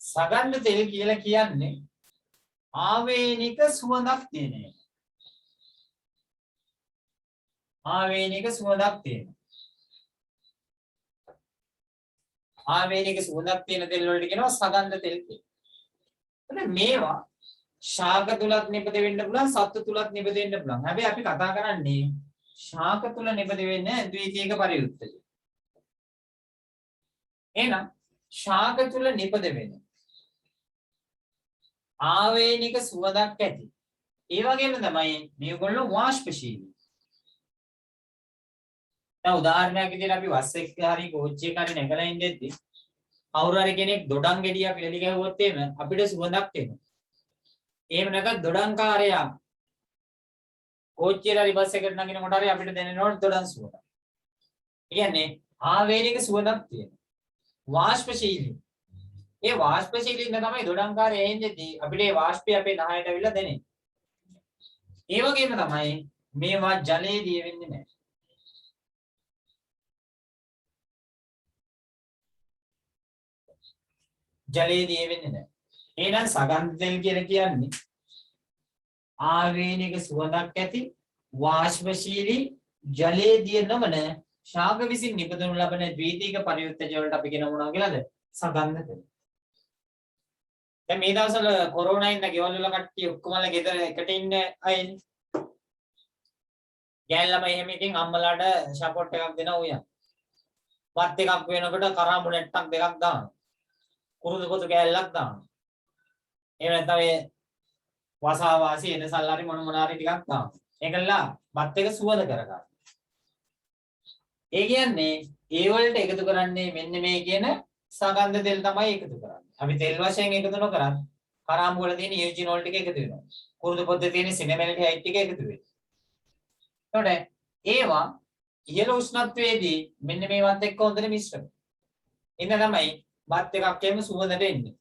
සගන්ධ තෙල් කියලා කියන්නේ ආවේනික සුවඳක් තියෙන එක. ආවේනික සුවඳක් තියෙන. ආවේනික සුවඳක් තියෙන තෙල් වලට කියනවා සගන්ධ තෙල් කියලා. එතන මේවා ශාක තුලත් නිපද වෙන්න පුළුවන්, සත්තු තුලත් නිපද වෙන්න පුළුවන්. හැබැයි අපි කතා කරන්නේ ශාක තුල නිපද වෙන්න ද්විතීයික පරියුත්තය. එහෙනම් ශාක තුල නිපද වෙන ආවේනික සුවඳක් ඇති. ඒ වගේම තමයි මේගොල්ලෝ වාෂ්පශීලී. දැන් උදාහරණයක් විදිහට අපි බස් එකක හරි කෝච්චි එකක හරි නැගලා ඉඳෙද්දි කවුරු හරි කෙනෙක් දොඩම් ගෙඩියක් එලි ගහුවොත් එහෙම අපිට සුවඳක් එනවා. එහෙම නැත්නම් දොඩම්කාරයා කෝච්චියට හරි බස් එකකට නගිනකොට හරි අපිට දැනෙනවා දොඩම් සුවඳ. ඒ කියන්නේ ආවේනික සුවඳක් තියෙනවා. වාෂ්පශීලී. ඒ වාෂ්පශීලී ඉන්න තමයි දොඩම්කාරයා එන්නේ අපිට ඒ වාෂ්පය අපේ නහයට අවිලා දැනෙන්නේ. ඒ වගේම තමයි මේවා ජලයේ දිය වෙන්නේ නැහැ. ජලයේ දිය වෙන්නේ නැහැ. එහෙනම් සගන්ධ තෙල් කියලා කියන්නේ ආවේනික සුවඳක් ඇති වාෂ්පශීලී ජලයේ දිය නොවන ශාක විසින් නිපදවනු ලබන ද්විතීයික පරියුත්තජ වලට අපි කියන මොනවා කියලාද? සගන්ධ තෙල්. දැන් මේ දවස්වල කොරෝනා ඉන්න ගෙවල් වල කට්ටිය ඔක්කොමලා ගෙදර එකට ඉන්න අයනේ. ගෑන් ළමයි එහෙම ඉතින් අම්මලාට සපෝට් එකක් දෙනවා උයන්. වත් එකක් වෙනකොට කරාඹු නැට්ටක් දෙකක් දානවා. කුරුදු පොතු කෑල්ලක් දානවා. එහෙම නැත්නම් ඒ වසාවාසි එනසල් හරි මොන හරි ටිකක් දානවා. ඒකලා බත් එක සුවඳ කරගන්න. ඒ කියන්නේ ඒ වලට එකතු කරන්නේ මෙන්න මේ කියන සගන්ධ තෙල් තමයි එකතු කරන්නේ. අපි තෙල් වශයෙන් එකතු නොකරත් කරාඹු වල තියෙන යූජිනෝල් ටික එකතු වෙනවා. කුරුදු පොතේ තියෙන සිනමැල්ඩිහයිඩ් ටික එකතු වෙනවා. එතකොට ඒවා ඉහළ උෂ්ණත්වයේදී මෙන්න මේවත් එක්ක හොඳට මිශ්‍ර වෙනවා. ඉන්න තමයි බත් එකක් එම සුවඳට එන්නේ.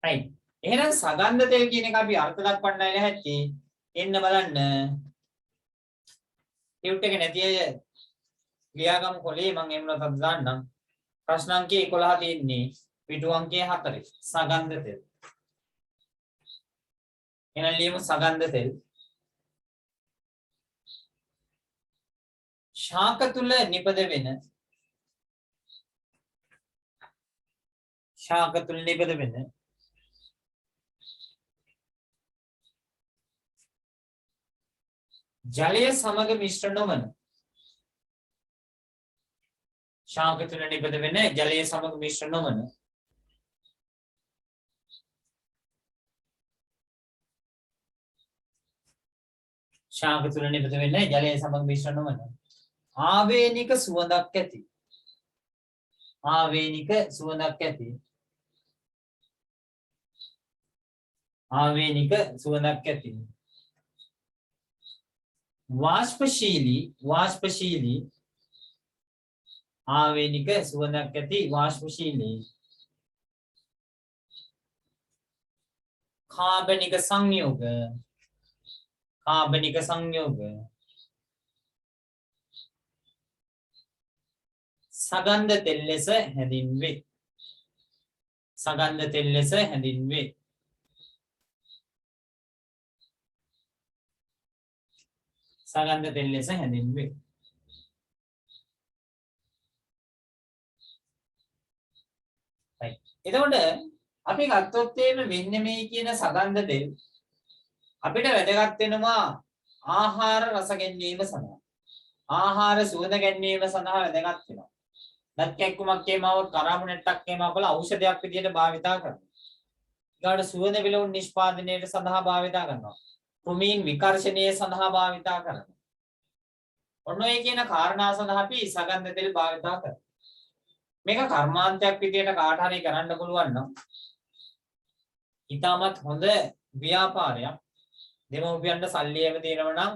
right. එහෙනම් සගන්ධ තෙල් කියන එක අපි අර්ථ දක්වන්නයි නැහැටි. එන්න බලන්න. ටියුට් එක නැති අය ලියාගමු කොලේ මම එමුණත් අද දාන්නම්. ප්‍රශ්න අංකය 11 තියෙන්නේ පිටු අංකය 4. සගන්ධ තෙල්. එහෙනම් ලියමු සගන්ධ තෙල්. ශාක තුල නිපද වෙන ශාක තුල නිපද වෙන ජලය සමග මිශ්‍ර නොවන ශාක තුල නිපද වෙන ජලය සමග මිශ්‍ර නොවන ශාක තුල නිපද වෙන ජලය සමග මිශ්‍ර නොවන ආවේනික සුවඳක් ඇති ආවේනික සුවඳක් ඇති ආවේනික සුවඳක් ඇති වාෂ්පශීලී ආවේනික සුවඳක් ඇති වාෂ්පශීලී කාබනික සංයෝග සගන්ධ තෙල් ලෙස හැඳින්වේ. සගන්ධ තෙල් ලෙස හැඳින්වේ. සගන්ධ තෙල් ලෙස හැඳින්වේ. right. එතකොට අපි ගත්තොත් මෙන්න මේ කියන සගන්ධ තෙල් අපිට වැදගත් වෙනවා ආහාර රස ගැනීම සඳහා. ආහාර සුවඳ ගැනීම සඳහා වැදගත් වෙනවා. දත් කැක්කුමක් කේමාව කරාඹු නැට්ටක් කේමාව බල ඖෂධයක් විදිහට භාවිතා කරනවා. ඊගාට සුවඳ විලවුන් නිෂ්පාදනයේ සඳහා භාවිතා කරනවා. ක්‍රුමීන් විකර්ෂණයේ සඳහා භාවිතා කරනවා. ඔන්න ඔය කියන කාරණා සඳහා අපි සගන්ධ තෙල් භාවිතා කරනවා. මේක කර්මාන්තයක් විදිහට කාට හරි කරන්න පුළුවන් නම් ඊටමත් හොඳ ව්‍යාපාරයක්. දෙමව්පියන්ට සල්ලි එහෙම දෙනවා නම්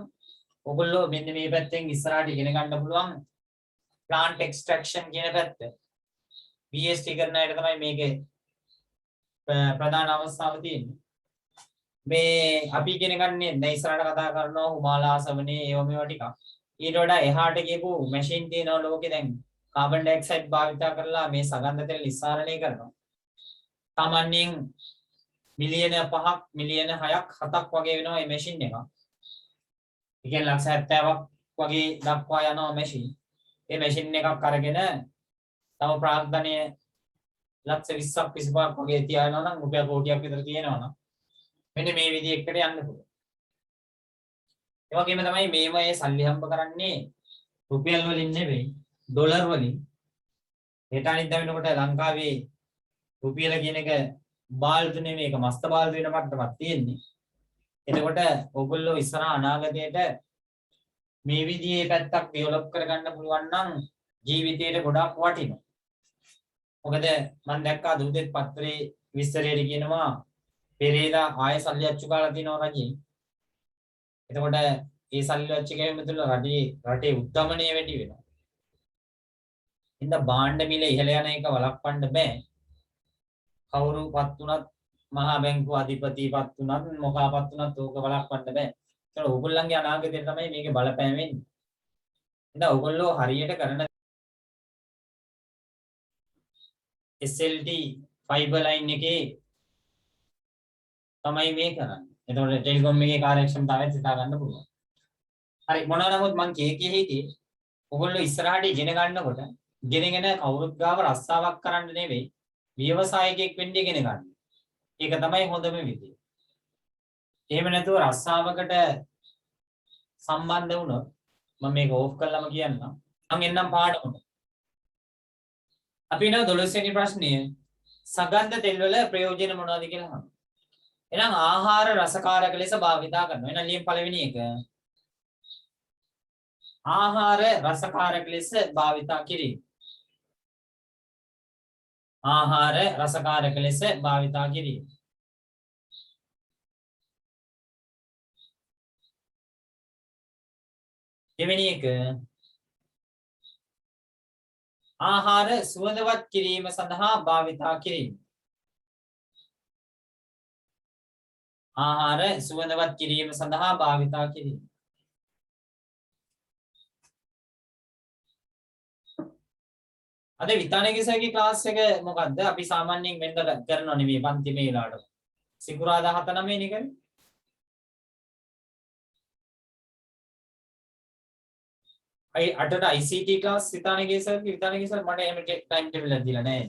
ඔයගොල්ලෝ මෙන්න මේ පැත්තෙන් ඉස්සරහට ඉගෙන ගන්න පුළුවන් plant extraction කියන පැත්ත. PhD කරන අයට තමයි මේකේ ප්‍රධාන අවස්ථාව තියෙන්නේ. මේ අපි ඉගෙන ගන්නේ දැන් ඉස්සරහට කතා කරනවා හුමාලාසවනේ ඒව මේවා ටිකක්. ඊට වඩා එහාට ගියපු මැෂින් තියෙනවා ලෝකේ දැන් කාබන් ඩයොක්සයිඩ් භාවිත කරලා මේ සගන්ධ තෙල් නිස්සාරණය කරනවා. सामान्‍යයෙන් මිලියන 5ක් මිලියන 6ක් 7ක් වගේ වෙනවා මේ මැෂින් එක. ඒ කියන්නේ ලක්ෂ 70ක් වගේ දක්වා යනවා මැෂින්. මේ මැෂින් එකක් අරගෙන තම ප්‍රාග්ධනය ලක්ෂ 20ක් 25ක් වගේ තියානවා නම් රුපියල් කෝටියක් විතර තියෙනවා නම් මෙන්න මේ විදිහ එකට යන්න පුළුවන්. ඒ වගේම තමයි මේව ඒ සල්ලි හම්බ කරන්නේ රුපියල් වලින් නෙවෙයි ඩොලර් වලින්. හෙට අනිද්දා වෙනකොට ලංකාවේ රුපියල කියන එක බාල්දු නෙමෙයි ඒක මස්ත බාල්දු වෙන මට්ටමක් තියෙන්නේ. එතකොට ඔයගොල්ලෝ ඉස්සරහ අනාගතයට මේ විදිහේ පැත්තක් ඩෙවලොප් කරගන්න පුළුවන් නම් ජීවිතේට ගොඩාක් වටිනවා. මොකද මම දැක්කා දුදෙත් පත්‍රයේ විස්තරයට කියනවා පෙරේදා ආයෙ සල්ලි අච්චු කාලා තිනවා රජේ. එතකොට ඒ සල්ලි අච්චු කැවීම තුළ රටේ උද්දමනය වැඩි වෙනවා. ඉතින් භාණ්ඩ මිල ඉහළ යන එක වළක්වන්න බෑ. කවුරුපත් උනත් මහා බැංකුව අධිපතිපත් උනත් මොකාපත් උනත් ඕක වළක්වන්න බෑ. ඒක ඕගොල්ලන්ගේ අනාගතේ තමයි මේකේ බලපෑම වෙන්නේ. ඉතින් ඕගොල්ලෝ හරියට කරන SLT ෆයිබර් ලයින් එකේ තමයි මේ කරන්නේ. එතකොට ටෙලිකොම් එකේ කාර්යක්ෂමතාවයත් හිතා ගන්න පුළුවන්. හරි මොනවා නමුත් මම කී හිටියේ ඕගොල්ලෝ ඉස්සරහට ඉගෙන ගන්නකොට ඉගෙනගෙන කවුරුත් ගාව රස්සාවක් කරන්න නෙවෙයි ව්‍යවසායකයෙක් වෙන්න ඉගෙන ගන්න. ඒක තමයි හොඳම විදිය. එහෙම නැතුව රස්සාවකට සම්බන්ධ වුණොත් මම මේක ඕෆ් කළාම කියන්නම්. මම එන්නම් පාඩමට. අපි නෝ 12 වෙනි ප්‍රශ්නය සගන්ධ තෙල් වල ප්‍රයෝජන මොනවද කියලා අහනවා. එහෙනම් ආහාර රසකාරක ලෙස භාවිතා කරනවා. එහෙනම් ලියමු පළවෙනි එක. ආහාර රසකාරක ලෙස භාවිතා කිරීම. ආහාර රසකාරක ලෙස භාවිතා කිරීම. දෙවෙනි එක ආහාර සුවඳවත් කිරීම සඳහා භාවිතා කිරීම. ආහාර සුවඳවත් කිරීම සඳහා භාවිතා කිරීම. අද විතානකේසගේ ක්ලාස් එක මොකද්ද? අපි සාමාන්‍යයෙන් වෙනද කරනව නෙමෙයි පන්ති මේ වෙලාවට. සිකුරාදා 7-9 නේ කරන්නේ. අයි 8ට ICT ක්ලාස් විතානකේසර් මට එහෙම ටයිම් ටේබල් එකක් දීලා නැහැ.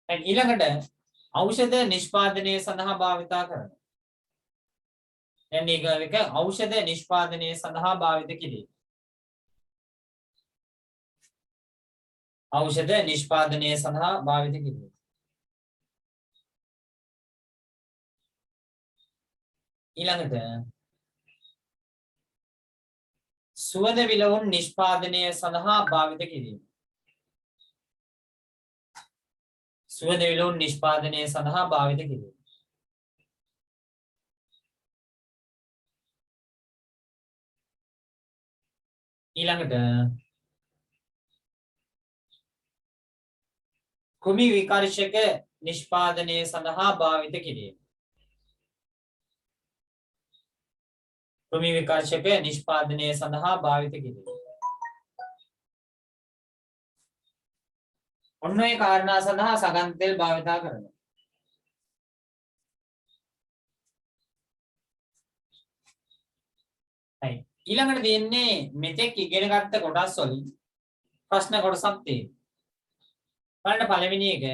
දැන් ඊළඟට ඖෂධ නිෂ්පාදනය සඳහා භාවිතා කරනවා. දැන් මේක ඖෂධ නිෂ්පාදනය සඳහා භාවිත කිරීම. ඖෂධ නිෂ්පාදනය සඳහා භාවිත කිරීම. ඊළඟට සුවඳ විලවුන් නිෂ්පාදනය සඳහා භාවිත කිරීම. සුවඳ විලවුන් නිෂ්පාදනය සඳහා භාවිත කිරීම. ඊළඟට කෘමි විකර්ෂක නිෂ්පාදනය සඳහා භාවිත කිරීම. කෘමි විකර්ෂක නිෂ්පාදනය සඳහා භාවිත කිරීම. ඔන්න ඔය කාරණා සඳහා සගන් තෙල් භාවිතා කරනවා. හරි. ඊළඟට තියෙන්නේ මෙතෙක් ඉගෙන ගත්ත කොටස් වලින් ප්‍රශ්න කොටසක් තියෙනවා. බලන්න පළවෙනි එක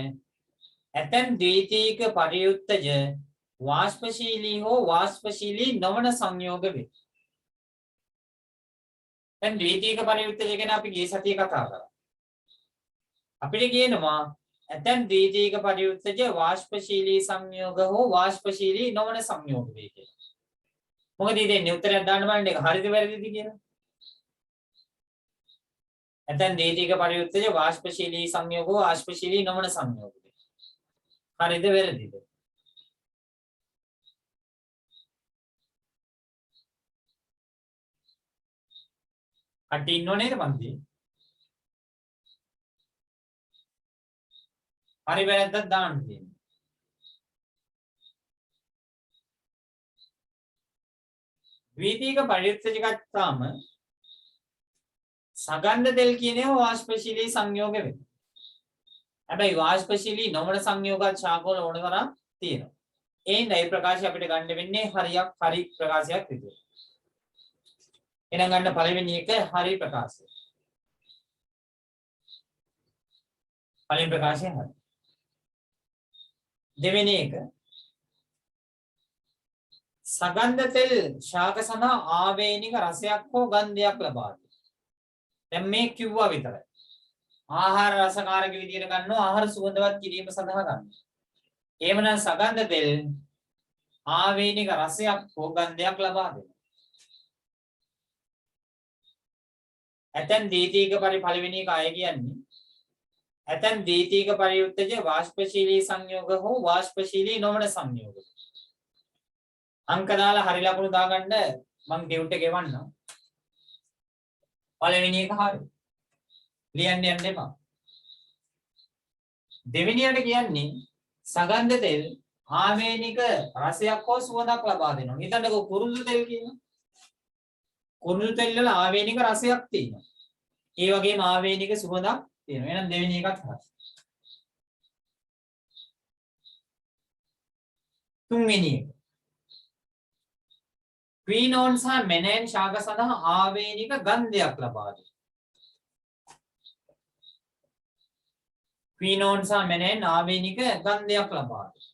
ඇතැම් ද්විතීයික පරියුත්තජ වාෂ්පශීලී හෝ වාෂ්පශීලී නොවන සංයෝග වේ. දැන් ද්විතීයික පරියුත්තජ ගැන අපි ගිය සතියේ කතා කරා. අපිට කියනවා ඇතැම් ද්විතීයික පරියුත්තජ වාෂ්පශීලී සංයෝග හෝ වාෂ්පශීලී නොවන සංයෝග වේ කියලා. මොකද ඉතින් උත්තරයක් දාන්න බලන්න ඒක හරිද වැරදිද කියලා. ඇතැම් ද්විතීයික පරියුත්තජ වාෂ්පශීලී සංයෝග හෝ වාෂ්පශීලී නොවන සංයෝග වේ. හරිද වැරදිද? කටි ඉන්නව නේද මන්දි? හරි වැරද්දක් දාන්න තියෙනවා. ද්විතීයික පරියුත්තජ ගත්තාම සගන්ධ තෙල් කියන්නේ වාෂ්පශීලී සංයෝග වෙන්නේ. හැබැයි වාෂ්පශීලී නොවන සංයෝගات ශාකවල ඕන තරම් තියෙනවා. ඒ ප්‍රකාශය අපිට ගන්න වෙන්නේ හරි ප්‍රකාශයක් විදියට. එහෙනම් ගන්න පළවෙනි එක හරි ප්‍රකාශය. පළවෙනි ප්‍රකාශය හරි. දෙවෙනි එක සගන්ධ තෙල් ශාක සඳහා ආවේනික රසයක් හෝ ගන්ධයක් ලබා දෙනවා. දැන් මේ කිව්වා විතරයි. ආහාර රසකාරක විදියට ගන්නවා ආහාර සුවඳවත් කිරීම සඳහා ගන්නවා. එහෙමනම් සගන්ධ තෙල් ආවේනික රසයක් හෝ ගන්ධයක් ලබා දෙනවා. ඇතැම් දීතික පළවෙනි එක අය කියන්නේ ඇතැම් දීතික පරියුත්තජ වාෂ්පශීලී සංයෝග හෝ වාෂ්පශීලී නොවන සංයෝග. අංක දාලා හරි ලකුණු දාගන්න මම ඩියුට් එක ගෙවන්නම්. පළවෙනි එක හරි. ලියන්න යන්න එපා. දෙවෙනියට කියන්නේ සගන්ධ තෙල් ආවේනික රසයක් හෝ සුවඳක් ලබා දෙනවා. හිතන්නකෝ කුරුල්ල තෙල් කියනවා. කුරුල්ල තෙල් වල ආවේනික රසයක් තියෙනවා. ඒ වගේම ආවේනික සුවඳක් තියෙනවා. එහෙනම් දෙවෙනි එකත් හරි. තුන්වෙනි එක ක්වීනෝන් සහ මෙනේන් ශාක සඳහා ආවේනික ගන්ධයක් ලබා දෙනවා. ක්වීනෝන් සහ මෙනේන් ආවේනික ගන්ධයක් ලබා දෙනවා.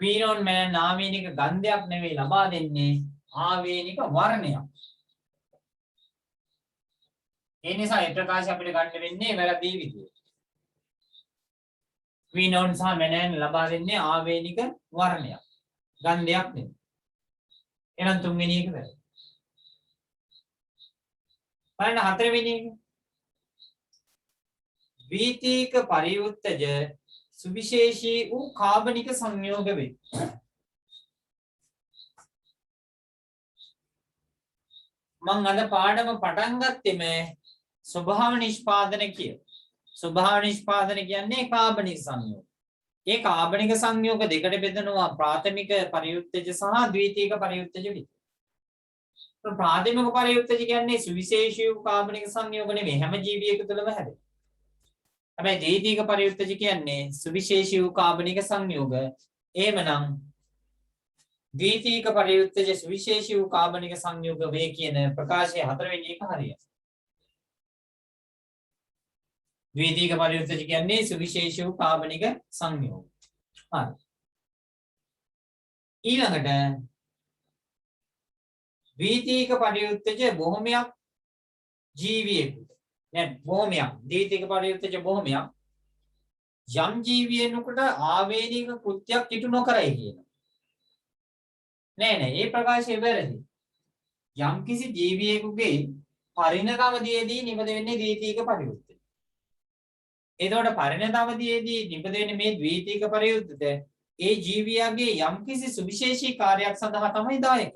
ක්වීනෝන් මෙනේන් ආවේනික ගන්ධයක් නෙවෙයි ලබා දෙන්නේ ආවේනික වර්ණයක්. ඒ නිසා ඒ ප්‍රකාශය අපිට ගන්න වෙන්නේ වැරදි විදියට. ක්වීනෝන් සහ මෙනේන් ලබා දෙන්නේ ආවේනික වර්ණයක්. ගන්ධයක් නෙවෙයි. එහෙනම් තුන්වෙනි එක වැරදි. බලන්න හතරවෙනි එක. ද්විතීක පරියුත්තජ සුවිශේෂී වූ කාබනික සංයෝග වේ. මම අද පාඩම පටන් ගත්තෙම ස්වභාව නිෂ්පාදන කිය. ස්වභාව නිෂ්පාදන කියන්නේ කාබනික සංයෝග. ඒ කාබනික සංයෝග දෙකට බෙදනවා ප්‍රාථමික පරියුත්තජ සහ ද්විතීක පරියුත්තජ විදිහට. ප්‍රාථමික පරියුත්තජ කියන්නේ සුවිශේෂී වූ කාබනික සංයෝග නෙමෙයි හැම ජීවියෙකු තුළම හැදෙන. හැබැයි ද්විතීක පරියුත්තජ කියන්නේ සුවිශේෂී වූ කාබනික සංයෝග. එහෙමනම් ද්විතීක පරියුත්තජ සුවිශේෂී වූ කාබනික සංයෝග වේ කියන ප්‍රකාශයේ හතරවෙනි එක හරියයි. ද්විතීක පරියුත්තජ කියන්නේ සුවිශේෂී වූ කාබනික සංයෝග. හරි. ඊළඟට ද්විතීක පරියුත්තජ බොහොමයක් ජීවියෙකුට නෑ බොහොමයක් ද්විතීක පරියුත්තජ බොහොමයක් යම් ජීවියෙකුට ආවේනික කෘත්‍යයක් ඉටු නොකරයි කියනවා. නෑ මේ ප්‍රකාශය වැරදි. යම් කිසි ජීවියෙකුගේ පරිණතවදීදී නිපද වෙන්නේ ද්විතීක පරියුත්තජ. එතකොට පරිණතවදීදී නිපද වෙන්නේ මේ ද්විතීක පරියුත්තජ ඒ ජීවියාගේ යම් කිසි සුවිශේෂී කාර්යයක් සඳහා තමයි දායක.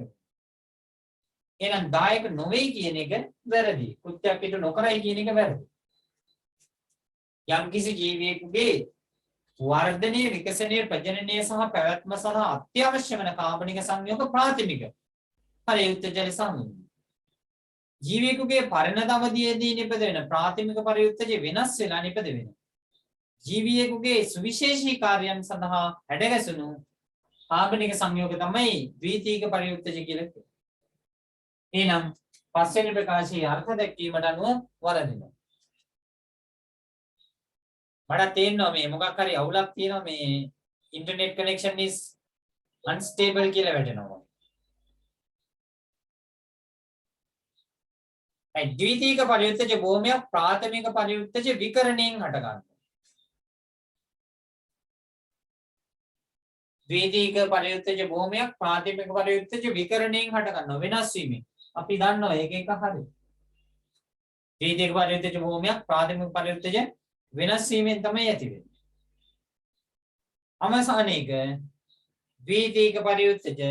එහෙනම් දායක නොවේ කියන එක වැරදි. කෘත්‍යයක් ඉටු නොකරයි කියන එක වැරදි. යම් කිසි ජීවියෙකුගේ වර්ධනය, විකසනය, ප්‍රජනනය සහ පැවැත්ම සහ අත්‍යවශ්‍ය වෙන කාබනික සංයෝග ප්‍රාථමික පරියුත්තජ සංයෝග. ජීවියෙකුගේ පරිණත අවධියේදී නිපද වෙන ප්‍රාථමික පරියුත්තජ වෙනස් වෙලා නිපද වෙන. ජීවියෙකුගේ සුවිශේෂී කාර්යයන් සඳහා හැඩගැසුණු කාබනික සංයෝග තමයි ද්විතීක පරියුත්තජ කියලා කියන්නේ. එහෙනම් පස්වෙනි ප්‍රකාශයේ අර්ථ දැක්වීමට අනුව වරදිනවා. මට තේරෙනවා මේ මොකක් හරි අවුලක් තියෙනවා මේ ඉන්ටර්නෙට් කනෙක්ෂන් is unstable කියලා වැටෙනවා. ඒ ද්විතීක පරියුත්තජ භූමියක් ප්‍රාථමික පරියුත්තජ විකරණයෙන් හට ගන්නවා. ද්විතීක පරියුත්තජ භූමියක් ප්‍රාථමික පරියුත්තජ විකරණයෙන් හට ගන්නවා වෙනස් වීමෙන්. අපි දන්නවා ඒක එක හරි. ද්විතීක පරියුත්තජ භූමියක් ප්‍රාථමික පරියුත්තජ වෙනස් වීමෙන් තමයි ඇති වෙන්නේ. අවසානයේක ද්විතීක පරියුත්තජ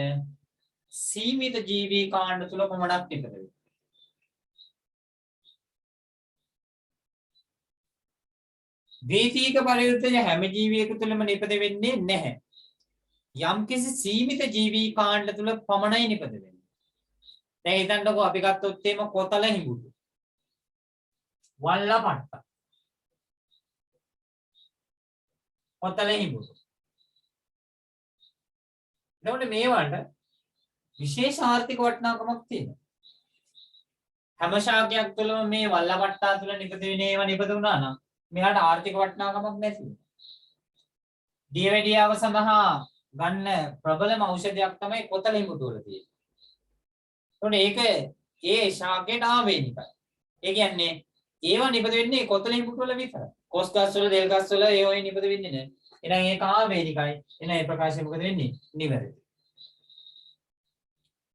සීමිත ජීවී කාණ්ඩ තුල පමණක් නිපද වෙනවා. ද්විතීක පරියුත්තජ හැම ජීවියෙකු තුළම නිපද වෙන්නේ නැහැ. යම්කිසි සීමිත ජීවී කාණ්ඩ තුල පමණයි නිපද වෙන්නේ. දැන් හිතන්නකෝ අපි ගත්තොත් එimhe කොතල හිඟුතු. වල්ලපට්ට. කොතල හිඟුතු. එතකොට මේවට විශේෂ ආර්ථික වටිනාකමක් තියෙනවා. හැම ශාකයක් තුළම මේ වල්ලපට්ටා තුළ නිපද වෙන ඒවා නිපද වුණා නම් මෙයාට ආර්ථික වටිනාකමක් නැති වෙනවා. දියවැඩියාව සඳහා ගන්න ප්‍රබලම ඖෂධයක් තමයි කොතල හිඟුතු වල තියෙන්නේ. ඒක ඒ ශාකයට ආවේනිකයි. ඒ කියන්නේ ඒවා නිපද වෙන්නේ කොතල හිඟුතු වල විතරයි. කොස් ගස් වල දෙල් ගස් වල ඒ ඔය නිපද වෙන්නේ නැහැ. එහෙනම් ඒක ආවේනිකයි. එහෙනම් ඒ ප්‍රකාශය මොකද වෙන්නේ? නිවැරදි.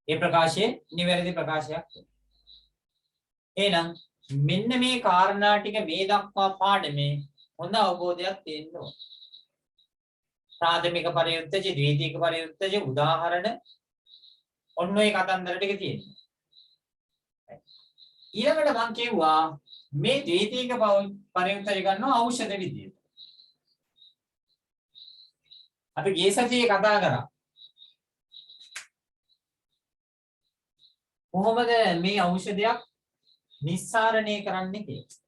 ඒ ප්‍රකාශය නිවැරදි ප්‍රකාශයක්. එහෙනම් මෙන්න මේ කාරණා ටික මේ දක්වා පාඩමේ හොඳ අවබෝධයක් තියෙන්න ඕන. ප්‍රාථමික පරියුත්තජ ද්විතීක පරියුත්තජ උදාහරණ ඔන්න ඔය කතන්දර ටික තියෙනවා. ඊළඟට මම කියුවා මේ ද්විතීක පරියුත්තජ ගන්නවා ඖෂධ විදියට. අපි ගිය සතියේ කතා කරා. කොහොමද මේ ඖෂධයක් නිස්සාරණය කරන්නේ කියලා.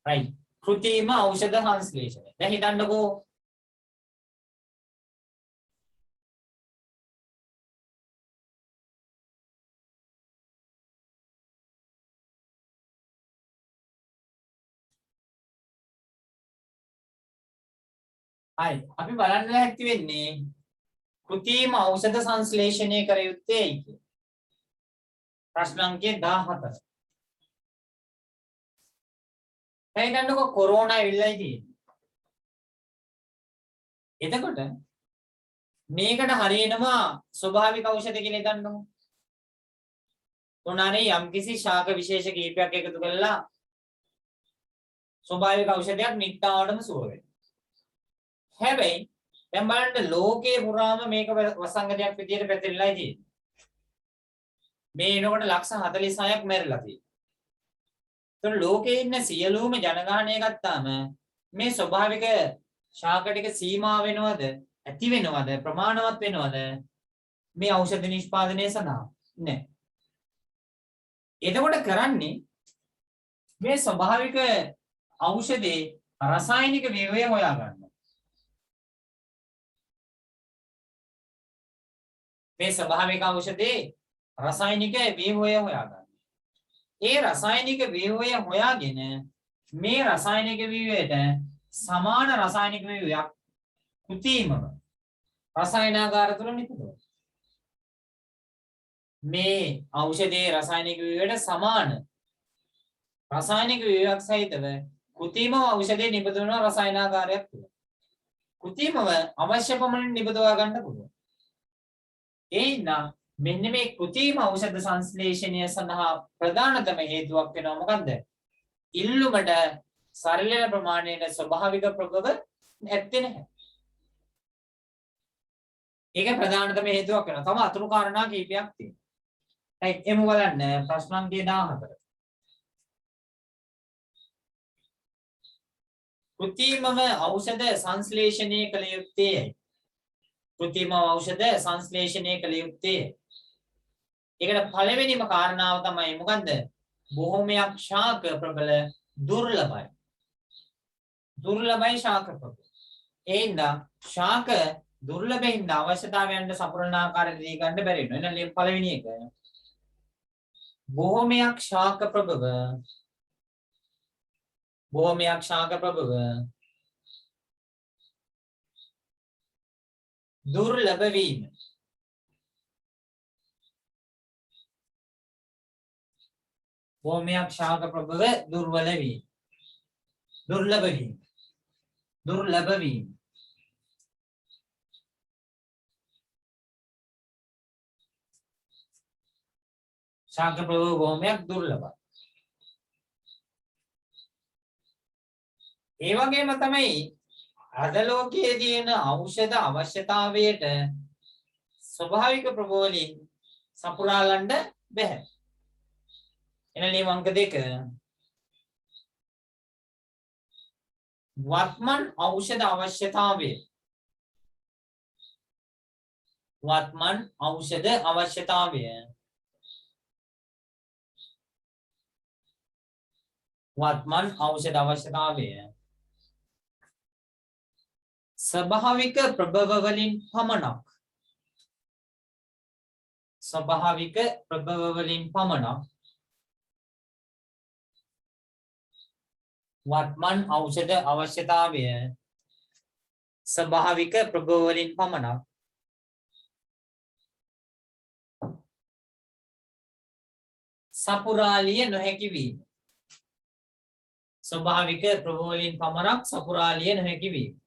right. කෘත්‍රිම ඖෂධ සංශ්ලේෂණය. දැන් හිතන්නකෝ හරි අපි බලන්න හැකි වෙන්නේ කෘත්‍රිම ඖෂධ සංශ්ලේෂණය කර යුත්තේ ඇයි කියලා. ප්‍රශ්න අංකය 14. එහෙනම් කොරෝනා ඇවිල්ලායි තියෙන්නේ. එතකොට මේකට හරියනවා ස්වභාවික ඖෂධ කියලා හිතන්නකො. උනානේ යම්කිසි ශාක විශේෂ කීපයක් එකතු කරලා ස්වභාවික ඖෂධයක් නිට්ටාවටම සුව වෙනවා. හැබැයි දැන් බලන්න ලෝකේ පුරාම මේක වසංගතයක් විදියට පැතිරලායි තියෙන්නේ. මේ එනකොට ලක්ෂ 46ක් මැරිලා තියෙනවා. ඒතර ලෝකේ ඉන්න සියලුම ජනගහනය ගත්තාම මේ ස්වභාවික ශාක ටික සීමා වෙනවද? ඇති වෙනවද? ප්‍රමාණවත් වෙනවද? මේ ඖෂධ නිෂ්පාදනය සඳහා නැහැ. එතකොට කරන්නේ මේ ස්වභාවික ඖෂධේ රසායනික ව්‍යවය හොයාගන්න. මේ ස්වභාවික ඖෂධේ රසායනික ව්‍යවය හොයාගන්න. ඒ රසායනික ව්‍යවය හොයාගෙන මේ රසායනික ව්‍යවයට සමාන රසායනික ව්‍යවයක් කෘත්‍රිමව රසායනාගාර තුල නිපදවනවා. මේ ඖෂධයේ රසායනික ව්‍යවයට සමාන රසායනික ව්‍යවයක් සහිතව කෘත්‍රිමව ඖෂධයේ නිපදවන රසායනාගාරයක් තුල කෘත්‍රිමව අවශ්‍ය පමණින් නිපදවා ගන්න පුළුවන්. එහෙනම් මෙන්න මේ කෘත්‍රිම ඖෂධ සංශ්ලේෂණය සඳහා ප්‍රධානතම හේතුවක් වෙනවා මොකද්ද? ඉල්ලුමට සරිලන ප්‍රමාණයට ස්වභාවික ප්‍රභව නැත්තේ නැහැ. ඒක ප්‍රධානතම හේතුවක් වෙනවා. තව අතුරු කාරණා කීපයක් තියෙනවා. right එමු බලන්න ප්‍රශ්න අංකය 14. කෘත්‍රිමව ඖෂධ සංශ්ලේෂණය කළ යුත්තේ කෘත්‍රිම ඖෂධ සංශ්ලේෂණය කළ යුත්තේ. ඒකට පළවෙනිම කාරණාව තමයි මොකද්ද? බොහෝමයක් ශාක ප්‍රබල දුර්ලභයි. දුර්ලභයි ශාක ප්‍රබල. එහෙනම් ශාක දුර්ලභින්ද අවශ්‍යතාවයන්ට සපුරන ආකාරයට දී ගන්න බැරි වෙනවා. එහෙනම් පළවෙනි එක බොහෝමයක් ශාක ප්‍රබව බොහෝමයක් ශාක ප්‍රබව දුර්ලභ වීම. බොහෝමයක් ශාක ප්‍රබව දුර්වල වීම. දුර්ලභ වීම. දුර්ලභ වීම. ශාක ප්‍රබව බොහෝමයක් දුර්ලභයි. ඒ වගේම තමයි අද ලෝකයේ තියෙන ඖෂධ අවශ්‍යතාවයට ස්වභාවික ප්‍රබෝධින් සපුරාලන්න බැහැ. එන නියම අංක 2 වත්මන් ඖෂධ අවශ්‍යතාවය. වත්මන් ඖෂධ අවශ්‍යතාවය. වත්මන් ඖෂධ අවශ්‍යතාවය. ස්වභාවික ප්‍රභව වලින් පමණක්. ස්වභාවික ප්‍රභව වලින් පමණක් වත්මන් ඖෂධ අවශ්‍යතාවය. ස්වභාවික ප්‍රභව වලින් පමණක් සපුරාලිය නොහැකි වීම. ස්වභාවික ප්‍රභව වලින් පමණක් සපුරාලිය නොහැකි වීම.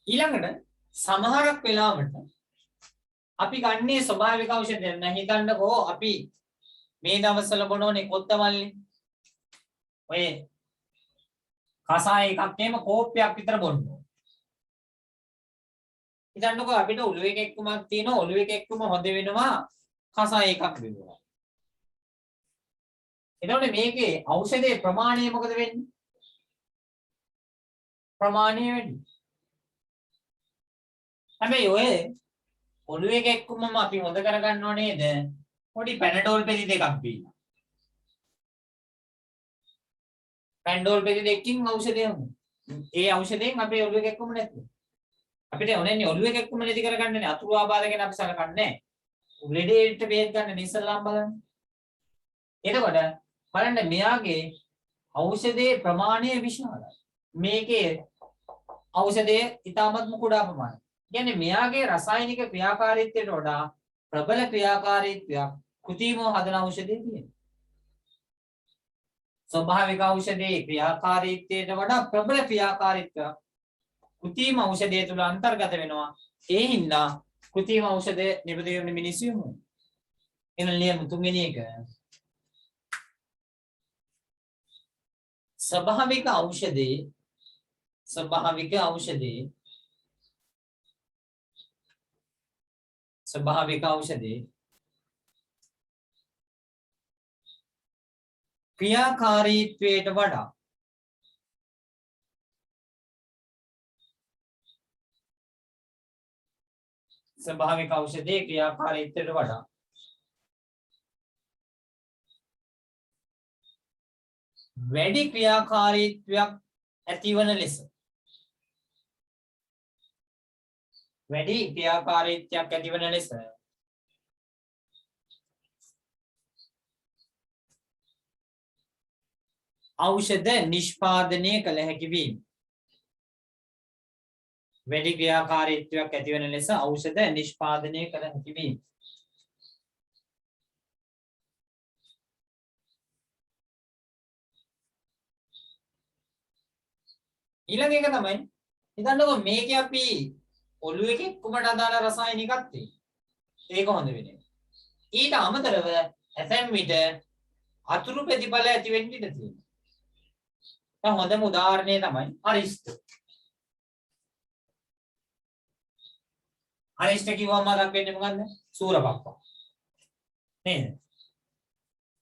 ඊළඟට සමහරක් වෙලාවට අපි ගන්නේ ස්වභාවික ඖෂධ දැන් හිතන්නකෝ අපි මේ දවස්වල බොනෝනේ කොත්තමල්ලි. ඔය කසාය එකක් එම කෝප්පයක් විතර බොන්න. හිතන්නකෝ අපිට ඔළුවේ කැක්කුමක් තියෙනවා ඔළුවේ කැක්කුම හොද වෙනවා කසාය එකක් බිව්වා. එතකොට මේකේ ඖෂධයේ ප්‍රමාණය මොකද වෙන්නේ? ප්‍රමාණය වැඩි. හැබැයි ඔය ඔළුවේ කැක්කුමම අපි හොද කරගන්නව නේද? පොඩි පැනඩෝල් පෙති දෙකක් බීලා. පැනඩෝල් පෙති දෙකකින් ඖෂධය හමු. ඒ ඖෂධයෙන් අපේ ඔළුවේ කැක්කුම නැති. අපිට ඕනේ ඔළුවේ කැක්කුම නැති කරගන්නනේ අතුරු ආබාධ ගැන අපි සලකන්නේ. ලෙඩේට බේත් ගන්න ඉස්සල්ලාම බලන්න. එතකොට බලන්න මෙයාගේ ඖෂධයේ ප්‍රමාණය විශාලයි. මේකේ ඖෂධයේ ඊටමත් කුඩා ප්‍රමාණයක්. කියන්නේ මෙයාගේ රසායනික ක්‍රියාකාරීත්වයට වඩා ප්‍රබල ක්‍රියාකාරීත්වයක් කෘතිමව හදන ඖෂධයේ තියෙනවා. ස්වභාවික ඖෂධයේ ක්‍රියාකාරීත්වයට වඩා ප්‍රබල ක්‍රියාකාරීත්වයක් කෘතිම ඖෂධය තුල අන්තර්ගත වෙනවා. ඒ හින්දා කෘතිම ඖෂධය නිපදවන මිනිස්සු යමු. එන ලියමු තුන්වෙනි එක. ස්වභාවික ඖෂධයේ ස්වභාවික ක්‍රියාකාරීත්වයට වඩා ස්වභාවික ඖෂධයේ ක්‍රියාකාරීත්වයට වඩා වැඩි ක්‍රියාකාරීත්වයක් ඇතිවන ලෙස ඖෂධ නිෂ්පාදනය කළ හැකි වීම. වැඩි ක්‍රියාකාරීත්වයක් ඇතිවන ලෙස ඖෂධ නිෂ්පාදනය කළ හැකි වීම. ඊළඟ එක තමයි හිතන්නකෝ මේකේ අපි ඔළුවේ කැක්කුමට අදාළ රසායනිකයක් තියෙනවා. ඒක හොඳ වෙන්නේ. ඊට අමතරව ඇතැම් විට අතුරු ප්‍රතිඵල ඇති වෙන්න ඉඩ තියෙනවා. දැන් හොඳම උදාහරණය තමයි අරිෂ්ඨ. අරිෂ්ඨ කිව්වම මතක් වෙන්නේ මොකද්ද? සූරපප්පා. නේද?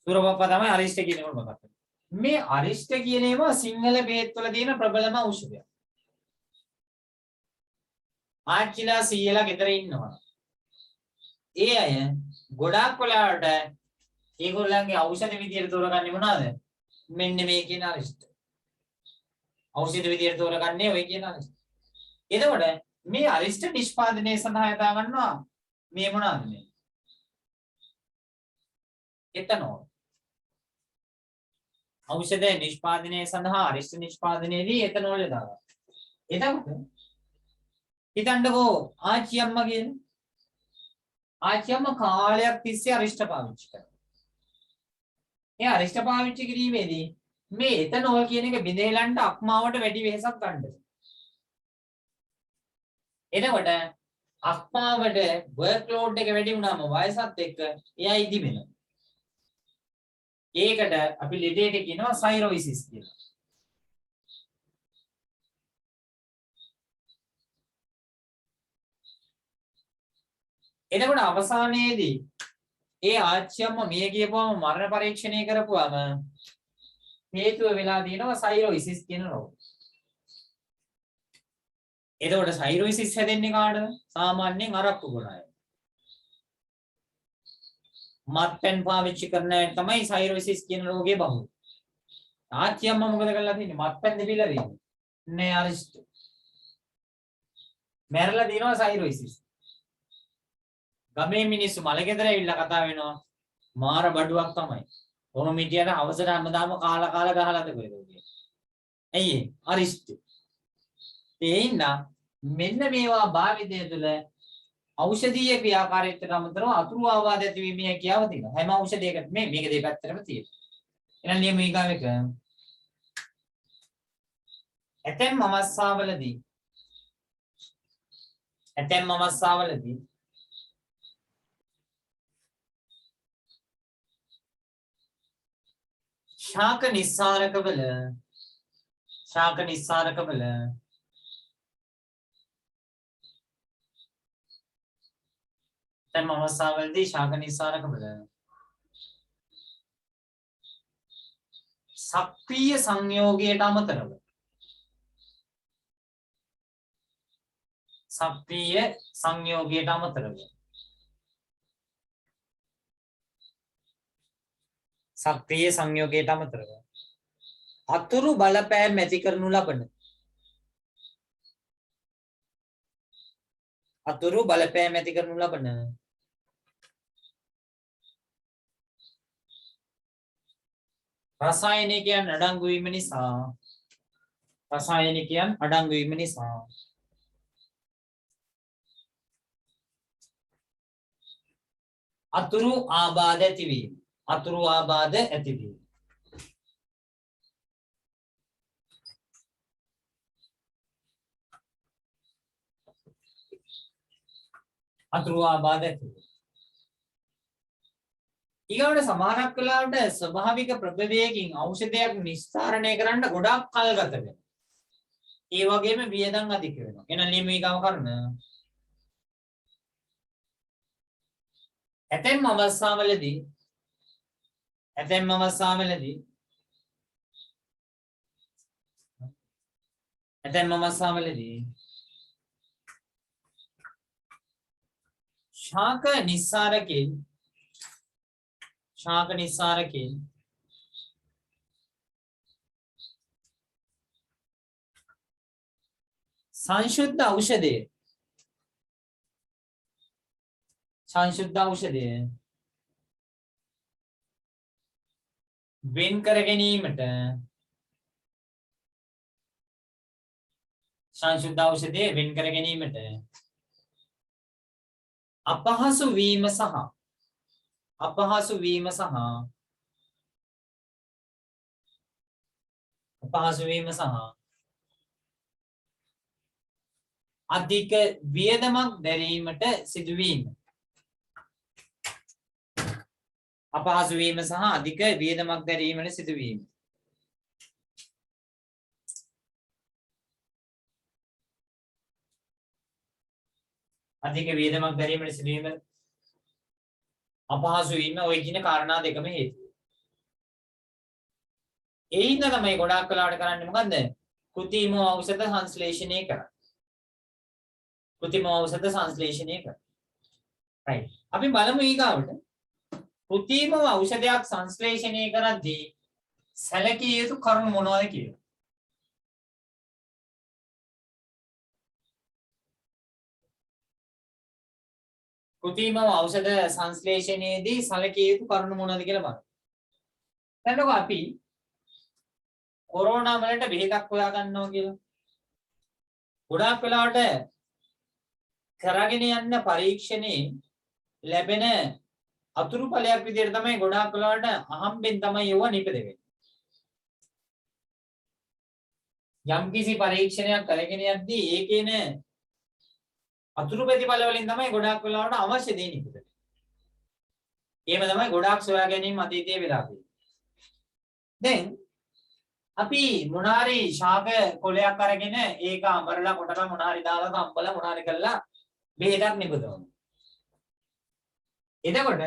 සූරපප්පා තමයි අරිෂ්ඨ කියනකොට මතක් වෙන්නේ. මේ අරිෂ්ඨ කියන ඒවා සිංහල බේත් වල තියෙන ප්‍රබලම ඖෂධයක්. ආච්චිලා සීයලා ගෙදර ඉන්නවා. ඒ අය ගොඩාක් වෙලාවට ඒගොල්ලන්ගේ ඖෂධ විදියට තෝරගන්නේ මොනවද? මෙන්න මේ කියන අරිෂ්ඨ. ඖෂධ විදියට තෝරගන්නේ ඔය කියන අරිෂ්ඨ. එතකොට මේ අරිෂ්ඨ නිෂ්පාදනයේ සඳහා යොදා ගන්නවා මේ මොනවද මේ? එතනෝ. ඖෂධ නිෂ්පාදනයේ සඳහා අරිෂ්ඨ නිෂ්පාදනයේදී එතනෝල් යොදා ගන්නවා. එතකොට හිතන්නකෝ ආච්චි අම්මා කියන ආච්චි අම්මා කාලයක් තිස්සේ අරිෂ්ඨ පාවිච්චි කරනවා. ඒ අරිෂ්ඨ පාවිච්චි කිරීමේදී මේ එතනෝල් කියන එක බිඳෙලන්න අක්මාවට වැඩි වෙහසක් ගන්නවා. එතකොට අක්මාවට වර්ක් ලෝඩ් එක වැඩි වුණාම වයසත් එක්ක එයා ඉදිමෙනවා. ඒකට අපි ලෙඩේට කියනවා සයිරොයිසිස් කියලා. එතකොට අවසානයේදී ඒ ආච්චියම්ම මිය ගියපුවම මරණ පරීක්ෂණය කරපුවම හේතුව වෙලා දිනවා සයිරොයිසිස් කියන රෝගය. එතකොට සයිරොයිසිස් හැදෙන්නේ කාටද? සාමාන්‍යයෙන් අරක්කු බොන අය. මත්පැන් පාවිච්චි කරන අය තමයි සයිරොයිසිස් කියන රෝගේ බහුල. ආච්චියම්ම මොකද කරලා තින්නේ? මත්පැන් දෙපිලා දෙන්නේ. නේ අරිෂ්ට. මැරලා දිනවා සයිරොයිසිස්. ගමේ මිනිස්සු මලගෙදර ඇවිල්ලා කතා වෙනවා. මාර බඩුවක් තමයි. ඔහොම මිටියට අවසර හැමදාම කාලා ගහලාද කොහෙද කියන්නේ. ඇයි ඒ? අරිෂ්ට. ඒ ඉන්න මෙන්න මේවා භාවිතය තුළ ඖෂධීය ක්‍රියාකාරීත්වයට අමතරව අතුරු ආබාධ ඇතිවීමේ හැකියාව තියෙනවා. හැම ඖෂධයකටම මේක දෙපැත්තටම තියෙනවා. එහෙනම් නියම ඊගාවෙක ඇතැම් අවස්ථාවලදී ශාක නිස්සාරකවල සක්‍රීය සංයෝගයට අමතරව අතුරු බලපෑම් ඇති කරනු ලබන රසායනිකයන් අඩංගු වීම නිසා අතුරු ආබාධ ඇතිවීම. ඊගොඩ සමහරක් වෙලාවට ස්වභාවික ප්‍රභවයකින් ඖෂධයක් නිස්තරණය කරන්න ගොඩාක් කල් ගත වෙනවා. ඒ වගේම වියදම් අධික වෙනවා. එහෙනම් ලියමීගම කරන ඇතැම් අවස්ථාවලදී ශාක නිස්සාරකෙන් සංශුද්ධ ඖෂධය වෙන් කර ගැනීමට අපහසු වීම සහ අධික වියදමක් දැරීමට සිදුවීම. අපහසු වීම ඔය කියන කාරණා දෙකම හේතුව. ඒ හින්දා තමයි ගොඩාක් වෙලාවට කරන්නේ මොකද්ද? කෘත්‍රිම ඖෂධ සංශ්ලේෂණය කරන්නේ. right. අපි බලමු ඊගාවට කෘත්‍රිම ඖෂධයක් සංශ්ලේෂණය කරද්දී සැලකිය යුතු කරුණු මොනවද කියලා. කෘත්‍රිම ඖෂධ සංශ්ලේෂණයේදී සැලකිය යුතු කරුණු මොනවද කියලා බලමු. දැන් අපි කොරෝනා වලට බෙහෙතක් හොයා ගන්නවා කියලා. ගොඩාක් වෙලාවට කරගෙන යන පරීක්ෂණේ ලැබෙන අතුරු ඵලයක් විදිහට තමයි ගොඩාක් වෙලාවට අහම්බෙන් තමයි ඒව නිපදෙන්නේ. යම්කිසි පරීක්ෂණයක් කරගෙන යද්දී ඒකේන අතුරු ප්‍රතිඵල වලින් තමයි ගොඩාක් වෙලාවට අවශ්‍ය දේ නිපදෙන්නේ. එහෙම තමයි ගොඩාක් සොයා ගැනීම අතීතයේ වෙලා තියෙන්නේ. දැන් අපි මොනාරි ශාක කොලයක් අරගෙන ඒක අඹරලා කොටලා මොනාරි දාලා අම්බලා මොනාරි කරලා බෙහෙතක් නිපදවනවා. එතකොට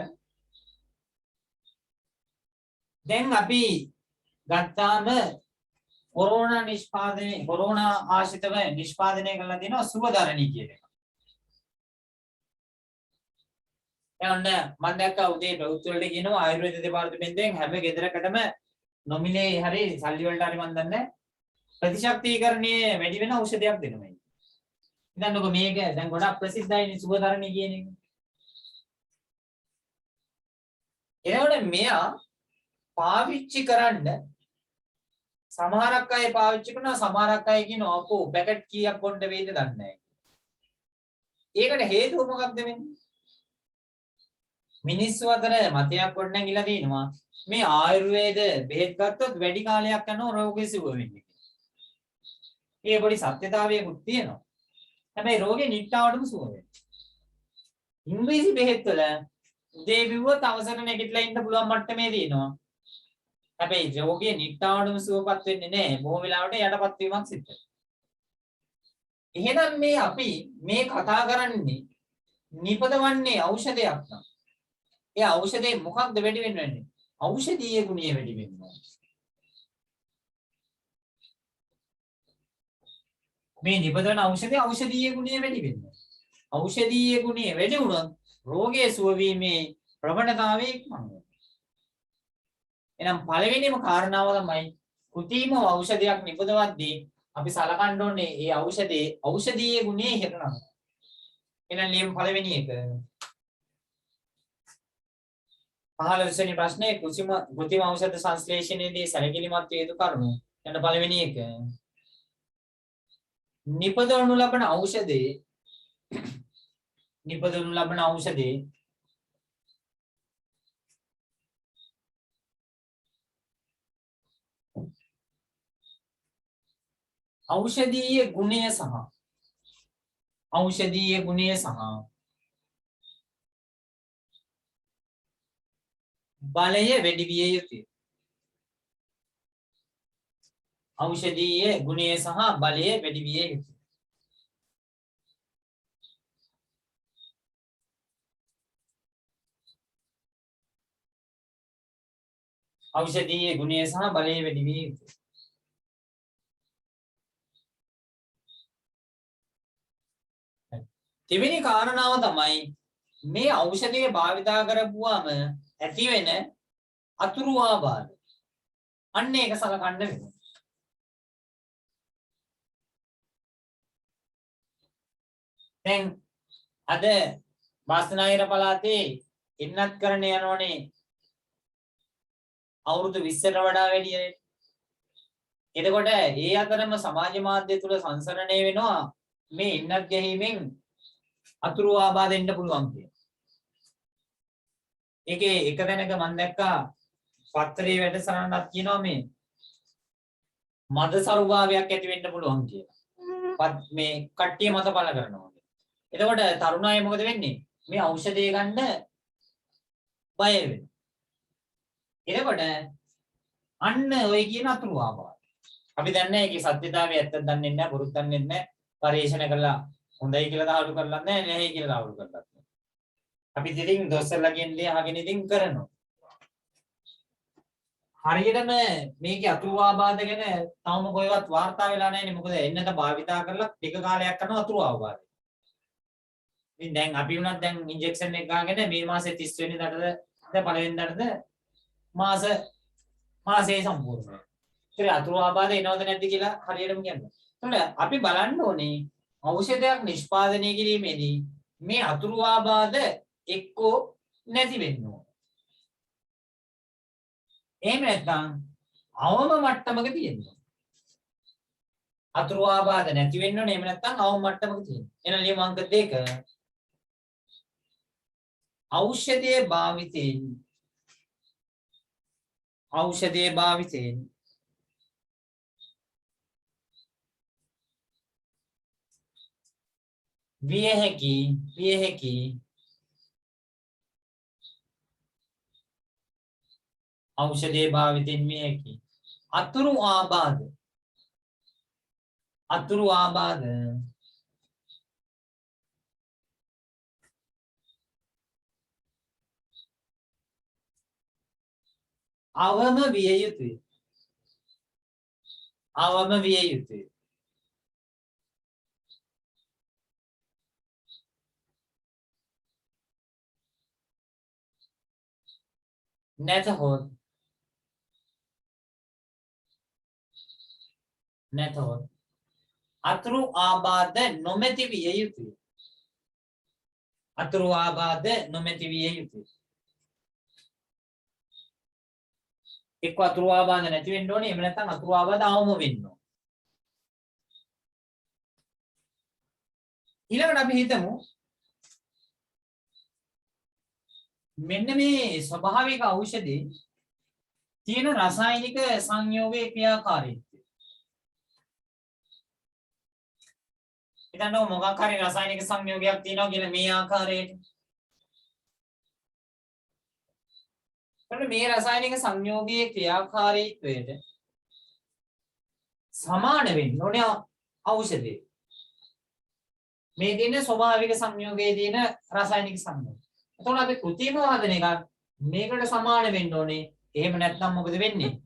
දැන් අපි ගත්තාම කොරෝනා ආශ්‍රිතව නිෂ්පාදනය කරලා තියෙනවා සුවදරණී කියන එක. එන්න මම දැක්කා උදේ ප්‍රවෘත්ති වලට කියනවා ආයුර්වේද දෙපාර්තමේන්තුවෙන් හැම ගෙදරකටම නොමිලේ හරි සල්ලි වලට හරි මන් දන්නේ ප්‍රතිශක්තිකරණයේ වැඩි වෙන ඖෂධයක් දෙනවා. හිතන්නකෝ මේක දැන් ගොඩක් ප්‍රසිද්ධයිනේ සුවදරණී කියන එක. එතකොට මෙයා පාවිච්චි කරන්න සමහරක් අය පාවිච්චි කරනවා සමහරක් අය කියනවා අපෝ පැකට් කීයක් බොන්න වේද දන්නේ නැහැ. ඒකට හේතුව මොකක්ද වෙන්නේ? මිනිස්සු අතර මතයක් ගොඩනැගිලා තිනවා මේ ආයුර්වේද බෙහෙත් ගත්තොත් වැඩි කාලයක් යනවා රෝගේ සුව වෙන්නේ. ඒ පොඩි සත්‍යතාවයකුත් තියෙනවා. හැබැයි රෝගේ නිට්ටාවටම සුව වෙන්නේ. ඉංග්‍රීසි බෙහෙත් වල උදේ බිව්වොත් අවසර නැගිටලා ඉන්න පුළුවන් මට්ටමේ තියෙනවා. හැබැයි රෝගේ නිට්ටාවටම සුවපත් වෙන්නේ නැහැ. බොහෝ වෙලාවට යටපත් වීමක් සිද්ධ වෙනවා. එහෙනම් මේ අපි මේ කතා කරන්නේ නිපදවන්නේ ඖෂධයක් නම්. ඒ ඖෂධේ මොකක්ද වැඩි වෙන්නේ? ඖෂධීය ගුණය වැඩි වෙනවා. මේ නිපදවන ඖෂධයේ ඖෂධීය ගුණය වැඩි වෙනවා. ඖෂධීය ගුණය වැඩි වුණොත් රෝගයේ සුව වීමේ ප්‍රවණතාවය ඉක්මනවා. එහෙනම් පළවෙනිම කාරණාව තමයි කෘත්‍රිම ඖෂධයක් නිපදවද්දී අපි සලකන්න ඕනේ ඒ ඖෂධයේ ඖෂධීය ගුණය ඉහළ නම්. එහෙනම් ලියමු පළවෙනි එක. 15 වෙනි ප්‍රශ්නේ කෘත්‍රිම ඖෂධ සංශ්ලේෂණයේදී සැලකිලිමත් හේතු කරුණු. යන පළවෙනි එක. නිපදවනු ලබන ඖෂධයේ ඖෂධීය ගුණය සහ බලය වැඩි විය යුතුය. ඖෂධීය ගුණය සහ බලය වැඩි විය යුතුය. ඖෂධීය ගුණය සහ බලය වැඩි විය යුතුය. දෙවෙනි කාරණාව තමයි මේ ඖෂධය භාවිතා කරපුවාම ඇති වෙන අතුරු ආබාධ. අන්න ඒක සලකන්න වෙනවා. දැන් අද බස්නාහිර පළාතේ ඉන්නත් කරන්න යනෝනේ අවුරුදු 20ට වඩා වැඩි අය. එතකොට ඒ අතරම සමාජ මාධ්‍ය තුල සංසරණය වෙනවා මේ ඉන්නත් ගැහිමෙන් අතුරු ආබාධ එන්න පුළුවන් කියලා. ඒකේ එක දැනක මම දැක්කා පත්තරේ වැඩසටහනක් කියනවා මේ මද සරුභාවයක් ඇති වෙන්න පුළුවන් කියලා. මේ කට්ටිය මත පළ කරනවා. එතකොට තරුණ අය මොකද වෙන්නේ? මේ ඖෂධය ගන්න බය වෙනවා. එතකොට අන්න ඔය කියන අතුරු ආබාධ. අපි දන්නේ ඒකේ සත්‍යතාවය ඇත්තද දන්නේ නැහැ, බොරුත් දන්නේ නැහැ. පරීක්ෂණ කළා හොඳයි කියලා දාහළු කරලා නැහැ, නැහැයි කියලා දාහළු කරලා නැහැ. අපි ඉතින් දොස්තරලාගෙන් දේ අහගෙන ඉතින් කරනවා. හරියටම මේකේ අතුරු ආබාධ ගැන තවම කොහෙවත් වාර්තා වෙලා නැහැනේ. මොකද එන්නත භාවිතා කරලා ටික කාලයක් කරනවා අතුරු ආබාධ. ඉතින් දැන් අපි වුණත් දැන් ඉන්ජෙක්ෂන් එක ගාගෙන මේ මාසේ 30 වෙනිදාටද පළවෙනිදාටද මාසේ සම්පූර්ණයි. ඒතර අතුරු ආබාධ එනවද නැද්ද කියලා හරියටම කියන්න. එතකොට අපි බලන්න ඕනේ ඖෂධයක් නිෂ්පාදනය කිරීමේදී මේ අතුරු ආබාධ එක්කෝ නැති වෙන්න ඕන. එහෙම නැත්නම් අවම මට්ටමක තියෙනවා. අතුරු ආබාධ නැති වෙන්න ඕනේ. එහෙම නැත්නම් අවම මට්ටමක තියෙනවා. එහෙනම් ලියමු අංක 2. ඖෂධයේ භාවිතයෙන් විය හැකි ඖෂධයේ භාවිතයෙන් විය හැකි අතුරු ආබාධ අවම විය යුතුය. අවම විය යුතුය. නැතහොත් අතුරු ආබාධ නොමැති විය යුතුය. අතුරු ආබාධ නොමැති විය යුතුය. එක්ක අතුරු ආබාධ නැති වෙන්න ඕනේ. එහෙම නැත්නම් අතුරු ආබාධ අවම වෙන්න ඕනේ. ඊළඟට අපි හිතමු මෙන්න මේ ස්වභාවික ඖෂධයේ තියෙන රසායනික සංයෝගයේ ක්‍රියාකාරීත්වය. හිතන්න මොකක් හරි රසායනික සංයෝගයක් තියෙනවා කියලා මේ ආකාරයට. එතකොට මේ රසායනික සංයෝගයේ ක්‍රියාකාරීත්වයට සමාන වෙන්න ඕනේ ඖෂධය. මේ තියෙන ස්වභාවික සංයෝගයේ තියෙන රසායනික සංයෝගය. එතකොට අපි කෘත්‍රිම හදන එක මේකට සමාන වෙන්න ඕනේ. එහෙම නැත්නම් මොකද වෙන්නේ?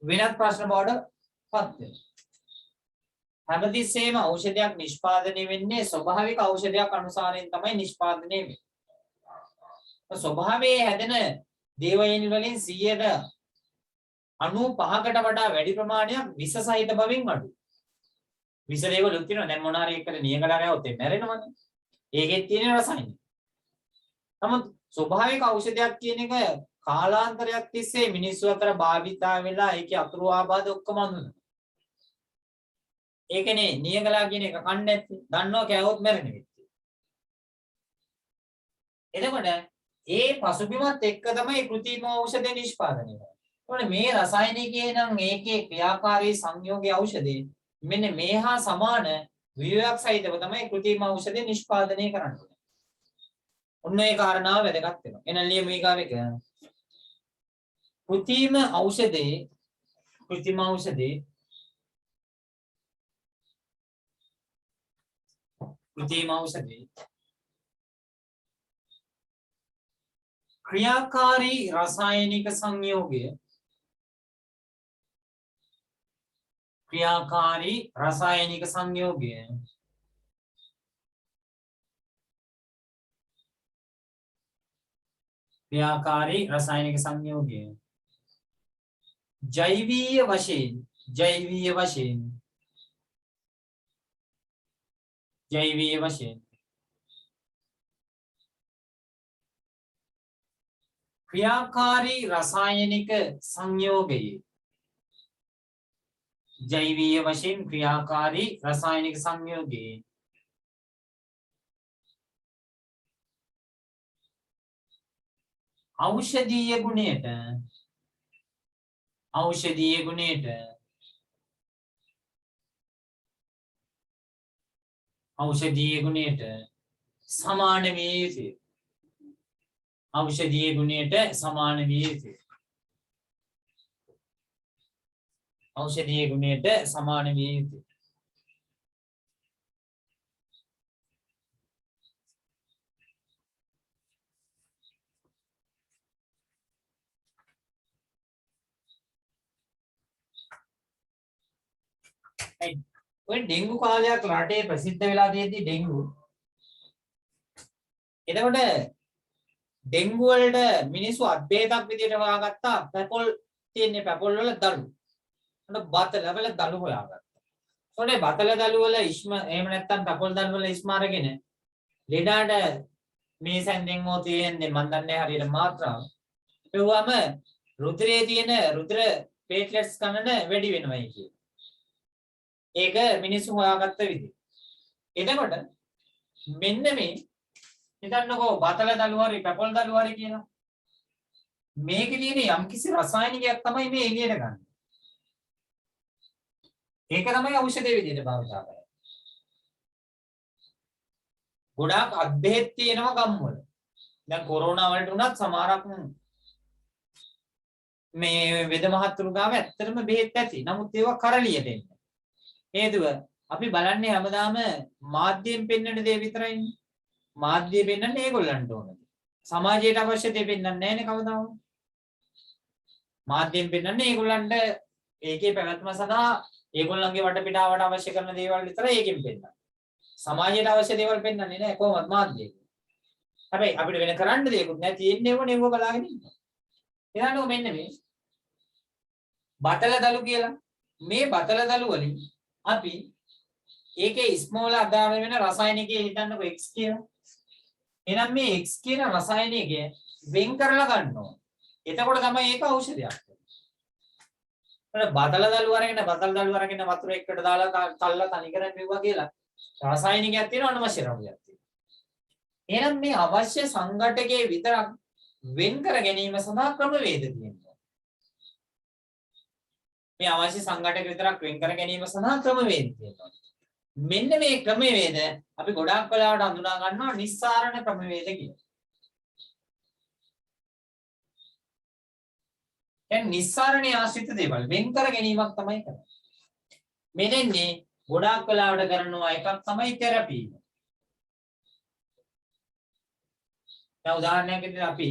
වෙනත් ප්‍රශ්න බවට පත් වෙනවා. හැමතිස්සෙම ඖෂධයක් නිෂ්පාදනය වෙන්නේ ස්වභාවික ඖෂධයක් අනුසාරයෙන් තමයි නිෂ්පාදනය වෙන්නේ. ස්වභාවයේ හැදෙන දේවයන් වලින් 95%කට වඩා වැඩි ප්‍රමාණයක් විස සහිත බවින් අඩුයි. විස දේවල් තියෙනවා. දැන් මොනාරි එක්කලා නියඟලා ගෑවොත් ඒ මැරෙනවනේ. ඒකෙත් තියෙන රසායනික. නමුත් ස්වභාවික ඖෂධයක් කියන එක කාලාන්තරයක් තිස්සේ මිනිස්සු අතර භාවිතා වෙලා ඒකේ අතුරු ආබාධ ඔක්කොම අඳුනනවා. ඒකනේ නියඟලා කියන එක කන්නේ නැත්තේ. දන්නවා කෑවොත් මැරෙන විදිය. එතකොට ඒ පසුබිමත් එක්ක තමයි කෘත්‍රිම ඖෂධ නිෂ්පාදනය කරන්නේ. එතකොට මේ රසායනිකයේ නම් ඒකේ ක්‍රියාකාරී සංයෝගී ඖෂධේ මෙන්න මේ හා සමාන විවයක් සහිතව තමයි කෘත්‍රිම ඖෂධ නිෂ්පාදනය කරන්නේ. ඔන්න ඒ කාරණාව වැදගත් වෙනවා. එහෙනම් ලියමු ඊගාවෙක. කෘත්‍රිම ඖෂධේ ක්‍රියාකාරී රසායනික සංයෝගය ජෛවීය වශයෙන් ක්‍රියාකාරී රසායනික සංයෝගයේ ඖෂධීය ගුණයට සමාන විය යුතුය. ඔය ඩෙන්ගු කාලයක් රටේ ප්‍රසිද්ධ වෙලා තියෙද්දි ඩෙන්ගු. එතකොට ඩෙන්ගු වලට මිනිස්සු අද්භේතක් විදියට හොයාගත්තා පැපොල් තියෙන පැපොල් වල දළු. අන්න බතල වල දළු හොයාගත්තා. ඒකනේ බතල දළු වල එහෙම නැත්නම් පැපොල් දළු වල ඉස්ම අරගෙන ලෙඩාට මේ සැන්දෙන් හෝ තියෙන්නේ මන් දන්නේ හරියට මාත්‍රාව. ඒවම රුධිරයේ තියෙන රුධිර ප්ලේට්ලට්ස් ගණන වැඩි වෙනවයි කියන්නේ. ඒක මිනිස්සු හොයාගත්ත විදිහ. එතකොට මෙන්න මේ හිතන්නකෝ බතල දළු හරි පැපොල් දළු හරි කියලා. මේකේ තියෙන යම්කිසි රසායනිකයක් තමයි මේ එළියට ගන්න. ඒක තමයි ඖෂධයේ විදිහට භාවිත කරන්නේ. ගොඩාක් අද්භේත තියෙනවා ගම් වල. දැන් කොරෝනා වලට උනත් සමහරක් මේ වෙද මහත්තුරු ගාව ඇත්තටම බෙහෙත් ඇති. නමුත් ඒවා කරලියට එන්නේ. හේතුව අපි බලන්නේ හැමදාම මාධ්‍යයෙන් පෙන්වන දේ විතරයිනේ. මාධ්‍ය පෙන්වන්නේ ඒගොල්ලන්ට ඕනද. සමාජයට අවශ්‍ය දේ පෙන්වන්නේ නැහැනේ කවදාවත්. මාධ්‍යයෙන් පෙන්වන්නේ ඒගොල්ලන්ට ඒකේ පැවැත්ම සඳහා ඒගොල්ලන්ගේ වටපිටාවට අවශ්‍ය කරන දේවල් විතර ඒකෙන් පෙන්නනවා. සමාජයට අවශ්‍ය දේවල් පෙන්වන්නේ නැහැ කොහොමද මාධ්‍යයෙන්. හැබැයි අපිට වෙන කරන්න දෙයක්වත් නැහැ. තියෙන්නේ ඒව බලාගෙන ඉන්නවා. එනනම් මෙන්න මේ බතල දලු කියලා. මේ බතල දලු වලින් අපි ඒකේ ස්මෝල් අදාළ වෙන රසායනිකය හිතන්නකො X කියලා. එහෙනම් මේ X කියන රසායනිකය වෙන් කරලා ගන්නවා. එතකොට තමයි ඒක ඖෂධයක්. බතල දළු අරගෙන වතුර එකට දාලා තල්ලා තනි කරන් මෙව්වා කියලා රසායනිකයක් තියෙනවා අනවශ්‍ය රෝගයක් තියෙනවා. එහෙනම් මේ අවශ්‍ය සංඝටකයේ විතරක් වෙන් කර ගැනීම සඳහා ක්‍රමවේද තියෙනවා. මේ අවශ්‍ය සංඝටක විතරක් වෙන් කර ගැනීම සඳහා ක්‍රමවේද තියෙනවා. මෙන්න මේ ක්‍රමවේද අපි ගොඩාක් වෙලාවට හඳුනා ගන්නවා නිස්සාරණ ක්‍රමවේද කියලා. දැන් නිස්සාරණයේ ආශ්‍රිත දේවල් වෙන් කර ගැනීමක් තමයි කරන්නේ. මෙතෙන්දී ගොඩාක් වෙලාවට කරනවා එකක් තමයි තෙරපි. දැන් උදාහරණයක් විදිහට අපි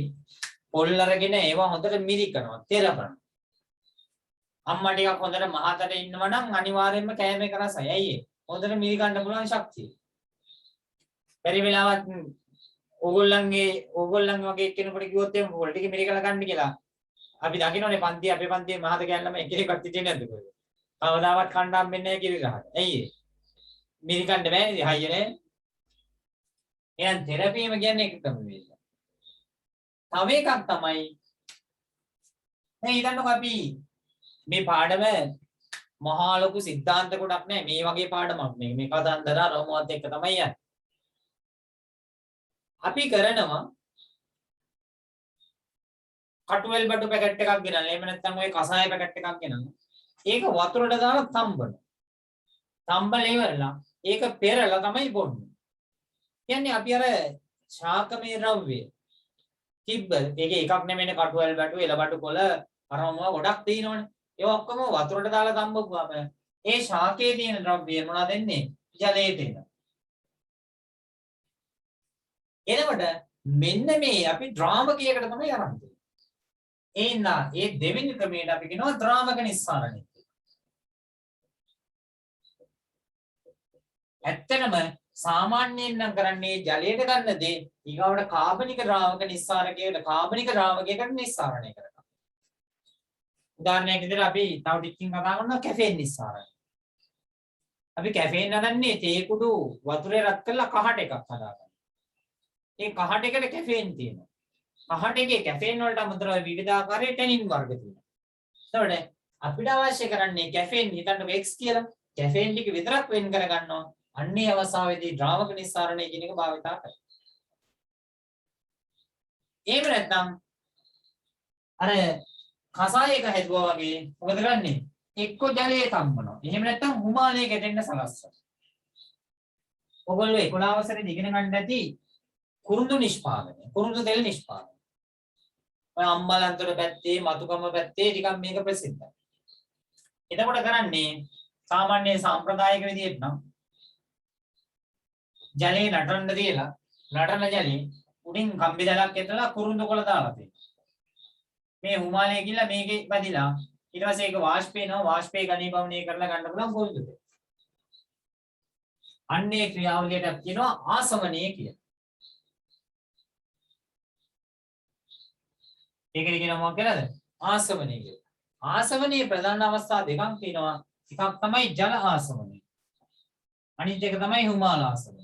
පොල් අරගෙන ඒවා හොඳට මිරිකනවා තෙරපනවා. අම්මා ටිකක් හොඳට මහතට ඉන්නවා නම් අනිවාර්යයෙන්ම කෑම එක රසයි. ඇයි ඒ? හොඳට මිරිකන්න පුළුවන් ශක්තිය. පරි වෙලාවත් ඕගොල්ලන්ගේ වගේ කෙනෙකුට කිව්වොත් එම් පොල් ටික මිරිකලා ගන්න කියලා. අපි දකින්නනේ පන්ති අපේ පන්තියේ මහත කියන්නම එකිනෙකට හිටියේ නැද්ද කොහෙද? කවදාවත් කණ්ඩායම් වෙන්නේ නැහැ කිරි ගහට. ඇයි ඒ? මිරිකන්න බෑනේ හයියනේ. එහෙනම් තෙරපියම කියන්නේ එක ක්‍රමවේදයක්. තව එකක් තමයි මේ හිතන්නකො අපි මේ පාඩම මහා ලොකු સિદ્ધාන්ත කොටක් නෑ මේ වගේ පාඩමක් මේ කතන්දර රෝමුවත් එක්ක තමයි යන්නේ. අපි කරනවා කටුවෙල් බඩු පැකට් එකක් ගෙනල්ලා එහෙම නැත්නම් ඔය කසාය පැකට් එකක් ගෙනල්ලා ඒක වතුරට දාලා තම්බනවා. තම්බලා ඉවරලා ඒක පෙරලා තමයි බොන්නේ. කියන්නේ අපි අර ශාකමය ද්‍රව්‍ය තිබ්බ ඒකේ එකක් නෙමෙයි කටුවෙල් බඩු එළ බඩු කොළ අරමුව ගොඩක් තියෙනවනේ. ඒ ඔක්කොම වතුරට දාලා තම්බපුවාම ඒ ශාකයේ තියෙන ද්‍රව්‍ය මොනවද වෙන්නේ? ජලයේ තියෙනවා. එතකොට මෙන්න මේ අපි ද්‍රාවකයකට තමයි අරන් තියෙන්නේ. ඒ දෙවෙනි ක්‍රමයට අපි කියනවා ද්‍රාවක නිස්සාරණය කියලා. ඇත්තටම සාමාන්‍යයෙන් නම් කරන්නේ ජලයට ගන්න දේ ඊගාවට කාබනික ද්‍රාවක නිස්සාරකයකට කාබනික ද්‍රාවකයකට නිස්සාරණය කරනවා. උදාහරණයක් විදිහට අපි තව ටිකකින් කතා කරනවා කැෆේන් නිස්සාරණය. අපි කැෆේන් හදන්නේ තේ කුඩු වතුරේ රත් කරලා කහට එකක් හදාගන්න. ඒ කහට එකට කැෆේන් තියෙනවා. කහට එකේ කැෆේන් වලට අමතරව විවිධාකාරයේ ටැනින් වර්ග තියෙනවා. එතකොට අපිට අවශ්‍ය කරන්නේ කැෆේන් හිතන්නකො X කියලා. කැෆේන් ටික විතරක් වෙන් කර ගන්නවා. අන්නේ අවස්ථාවේදී ද්‍රාවක නිස්සාරණය කියන එක භාවිතා කරනවා. එහෙම නැත්නම් අර කසායයක හැදුවා වගේ මොකද කරන්නේ? එක්ක ජලයේ තම්බනවා. එහෙම නැත්නම් හුමාලයේ ගැටෙන්න සලස්සනවා. ඔයගොල්ලෝ 11 වසරේ ඉගෙන ගන්න ඇති කුරුඳු නිෂ්පාදනය, කුරුඳු තෙල් නිෂ්පාදනය. ඔය අම්බලන්තොට පැත්තේ, මතුකම පැත්තේ ටිකක් මේක ප්‍රසිද්ධයි. එතකොට කරන්නේ සාමාන්‍ය සාම්ප්‍රදායික විදිහට නම් ජලයේ නටන්න තියලා නටන ජලයේ උඩින් කම්බි දැලක් ඇතලා කුරුඳු කොළ දාලා තියෙනවා. මේ හුමාලය කියලා මේකේ පැදිලා ඊට පස්සේ ඒක වාෂ්පේනවා වාෂ්පේ ඝනීභවනය කරලා ගන්න පුළුවන් කුරුඳු තෙල්. අන්නේ ක්‍රියාවලියට කියනවා ආසමනය කියලා. ඒකේ කියනවා මොකක්ද කියලාද? ආසමනය කියලා. ආසමනයේ ප්‍රධාන අවස්ථා දෙකක් තියෙනවා. එකක් තමයි ජල ආසමනය. අනිත් එක තමයි හුමාල ආසමනය.